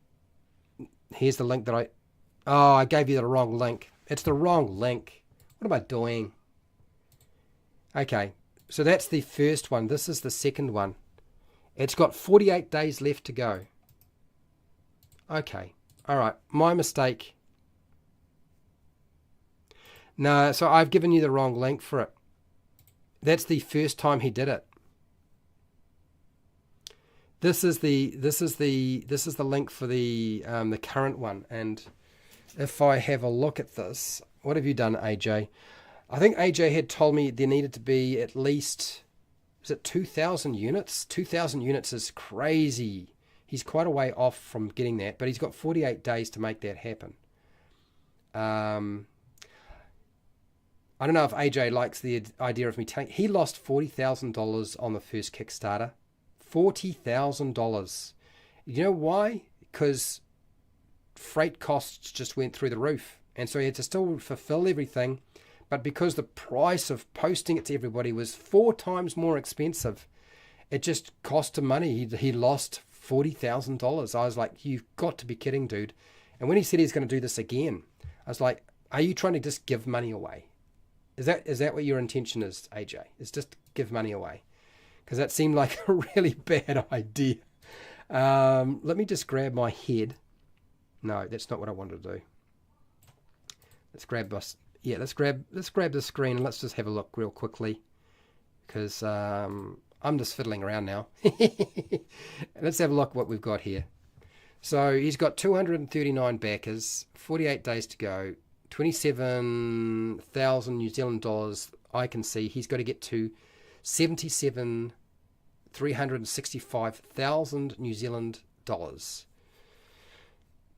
Here's the link that I gave you the wrong link. It's the wrong link. What am I doing? Okay, so that's the first one. This is the second one. It's got 48 days left to go. Okay, all right, my mistake. No, so I've given you the wrong link for it. That's the first time he did it. This is the link for the current one. And if I have a look at this, what have you done, AJ? I think AJ had told me there needed to be at least, is it 2,000 units? 2,000 units is crazy. He's quite a way off from getting that, but he's got 48 days to make that happen. I don't know if AJ likes the idea of me telling... He lost $40,000 on the first Kickstarter. $40,000. You know why? Because freight costs just went through the roof. And so he had to still fulfill everything, but because the price of posting it to everybody was 4 times more expensive, it just cost him money. He lost $40,000. I was like, you've got to be kidding, dude. And when he said he's going to do this again, I was like, are you trying to just give money away? Is that what your intention is, AJ? Is just give money away? Because that seemed like a really bad idea. Let me just grab my head. No, that's not what I wanted to do. Let's grab this. Yeah, let's grab the screen and let's just have a look real quickly, because I'm just fiddling around now. Let's have a look what we've got here. So he's got 239 backers, 48 days to go, 27,000 New Zealand dollars. I can see he's got to get to 365,000 New Zealand dollars.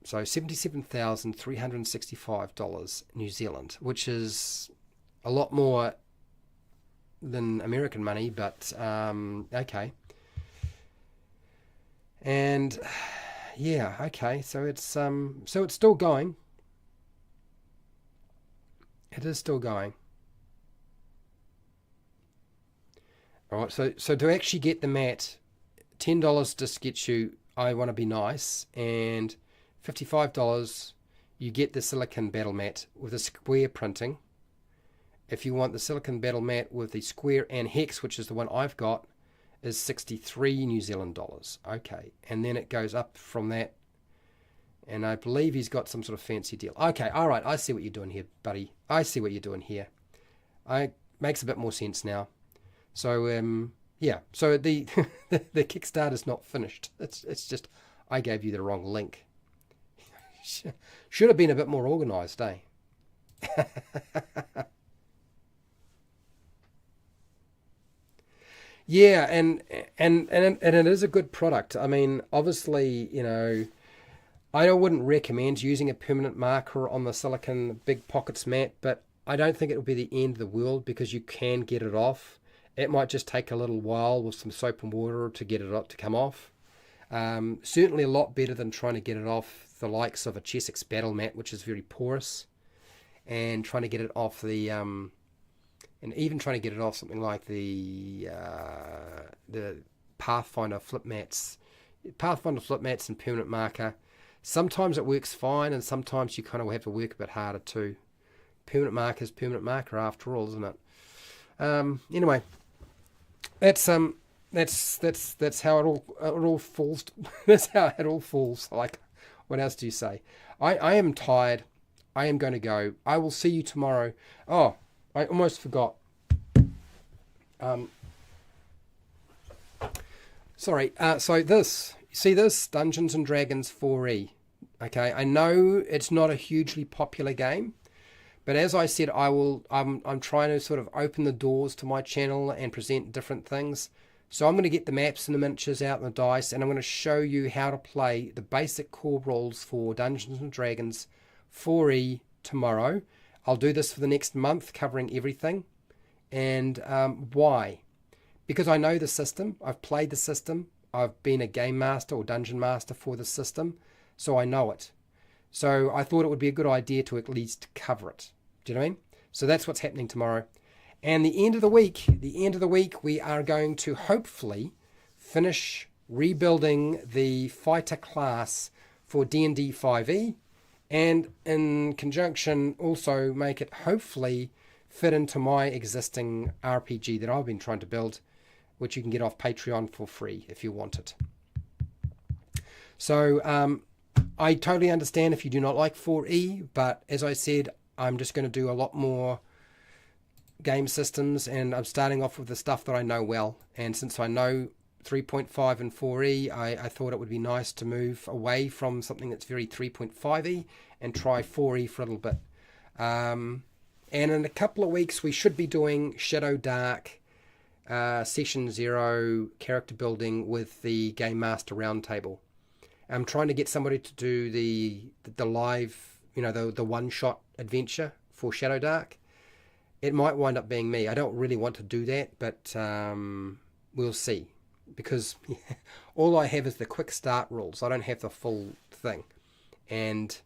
So $77,365 New Zealand, which is a lot more than American money, but okay. And yeah, okay. So it's still going. It is still going. All right. So to actually get the mat, $10 just gets you I Want to Be Nice, and $55 you get the silicon battle mat with a square printing. If you want the silicon battle mat with the square and hex, which is the one I've got, is 63 New Zealand dollars. Okay, and then it goes up from that, and I believe he's got some sort of fancy deal. Okay, all right, I see what you're doing here, buddy. I see what you're doing here. Makes a bit more sense now. So yeah, so the the Kickstarter's not finished. It's just I gave you the wrong link. Should have been a bit more organized, eh? Yeah, and it is a good product. I mean, obviously, you know, I wouldn't recommend using a permanent marker on the silicon big pockets mat, but I don't think it will be the end of the world, because you can get it off. It might just take a little while with some soap and water to get it up to come off. Certainly a lot better than trying to get it off the likes of a Chessex battle mat, which is very porous, and trying to get it off the and even trying to get it off something like the Pathfinder flip mats. Pathfinder flip mats and permanent marker, sometimes it works fine, and sometimes you kind of have to work a bit harder too. Permanent marker is permanent marker after all, isn't it? Anyway, that's how it all falls. That's how it all falls. Like, what else do you say? I am tired. I am going to go. I will see you tomorrow. Oh, I almost forgot. Sorry. So this, you see this Dungeons and Dragons 4E. Okay, I know it's not a hugely popular game, but as I said, I'm trying to sort of open the doors to my channel and present different things. So I'm going to get the maps and the miniatures out and the dice, and I'm going to show you how to play the basic core rules for Dungeons and Dragons 4E tomorrow. I'll do this for the next month, covering everything. And why? Because I know the system. I've played the system. I've been a game master or dungeon master for the system, so I know it. So I thought it would be a good idea to at least cover it. Do you know what I mean? So that's what's happening tomorrow. And the end of the week, we are going to hopefully finish rebuilding the fighter class for D&D 5e, and in conjunction also make it hopefully fit into my existing RPG that I've been trying to build, which you can get off Patreon for free if you want it. So I totally understand if you do not like 4E, but as I said, I'm just going to do a lot more game systems, and I'm starting off with the stuff that I know well. And since I know 3.5 and 4E, I thought it would be nice to move away from something that's very 3.5E and try 4E for a little bit. And in a couple of weeks, we should be doing Shadow Dark Session 0 character building with the Game Master Roundtable. I'm trying to get somebody to do the live, the one-shot adventure for Shadow Dark. It might wind up being me. I don't really want to do that, but we'll see. Because all I have is the quick start rules. I don't have the full thing. And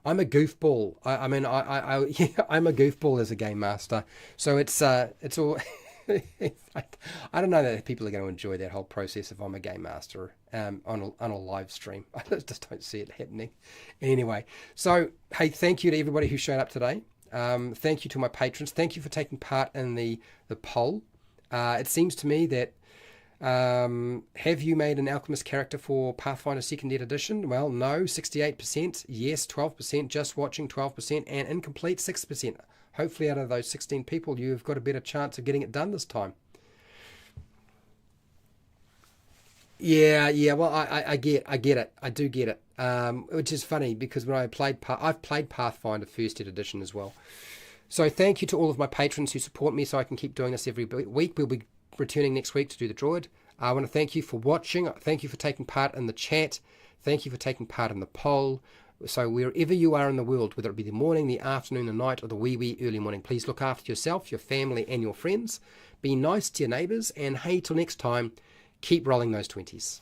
I'm a goofball. I mean, yeah, I'm a goofball as a game master. So it's all. I don't know that people are going to enjoy that whole process if I'm a game master on a live stream. I just don't see it happening. Anyway, so hey, thank you to everybody who showed up today. Thank you to my patrons. Thank you for taking part in the poll. It seems to me that have you made an Alchemist character for Pathfinder 2nd Edition? Well, no, 68%. Yes, 12%. Just watching, 12%. And incomplete, 6%. Hopefully out of those 16 people, you've got a better chance of getting it done this time. Yeah, yeah. Well, I get it. I do get it. Which is funny because when I've played Pathfinder 1st Edition as well. So thank you to all of my patrons who support me so I can keep doing this every week. We'll be returning next week to do the droid. I want to thank you for watching. Thank you for taking part in the chat. Thank you for taking part in the poll. So wherever you are in the world, whether it be the morning, the afternoon, the night, or the wee early morning, please look after yourself, your family, and your friends. Be nice to your neighbours. And hey, till next time, keep rolling those 20s.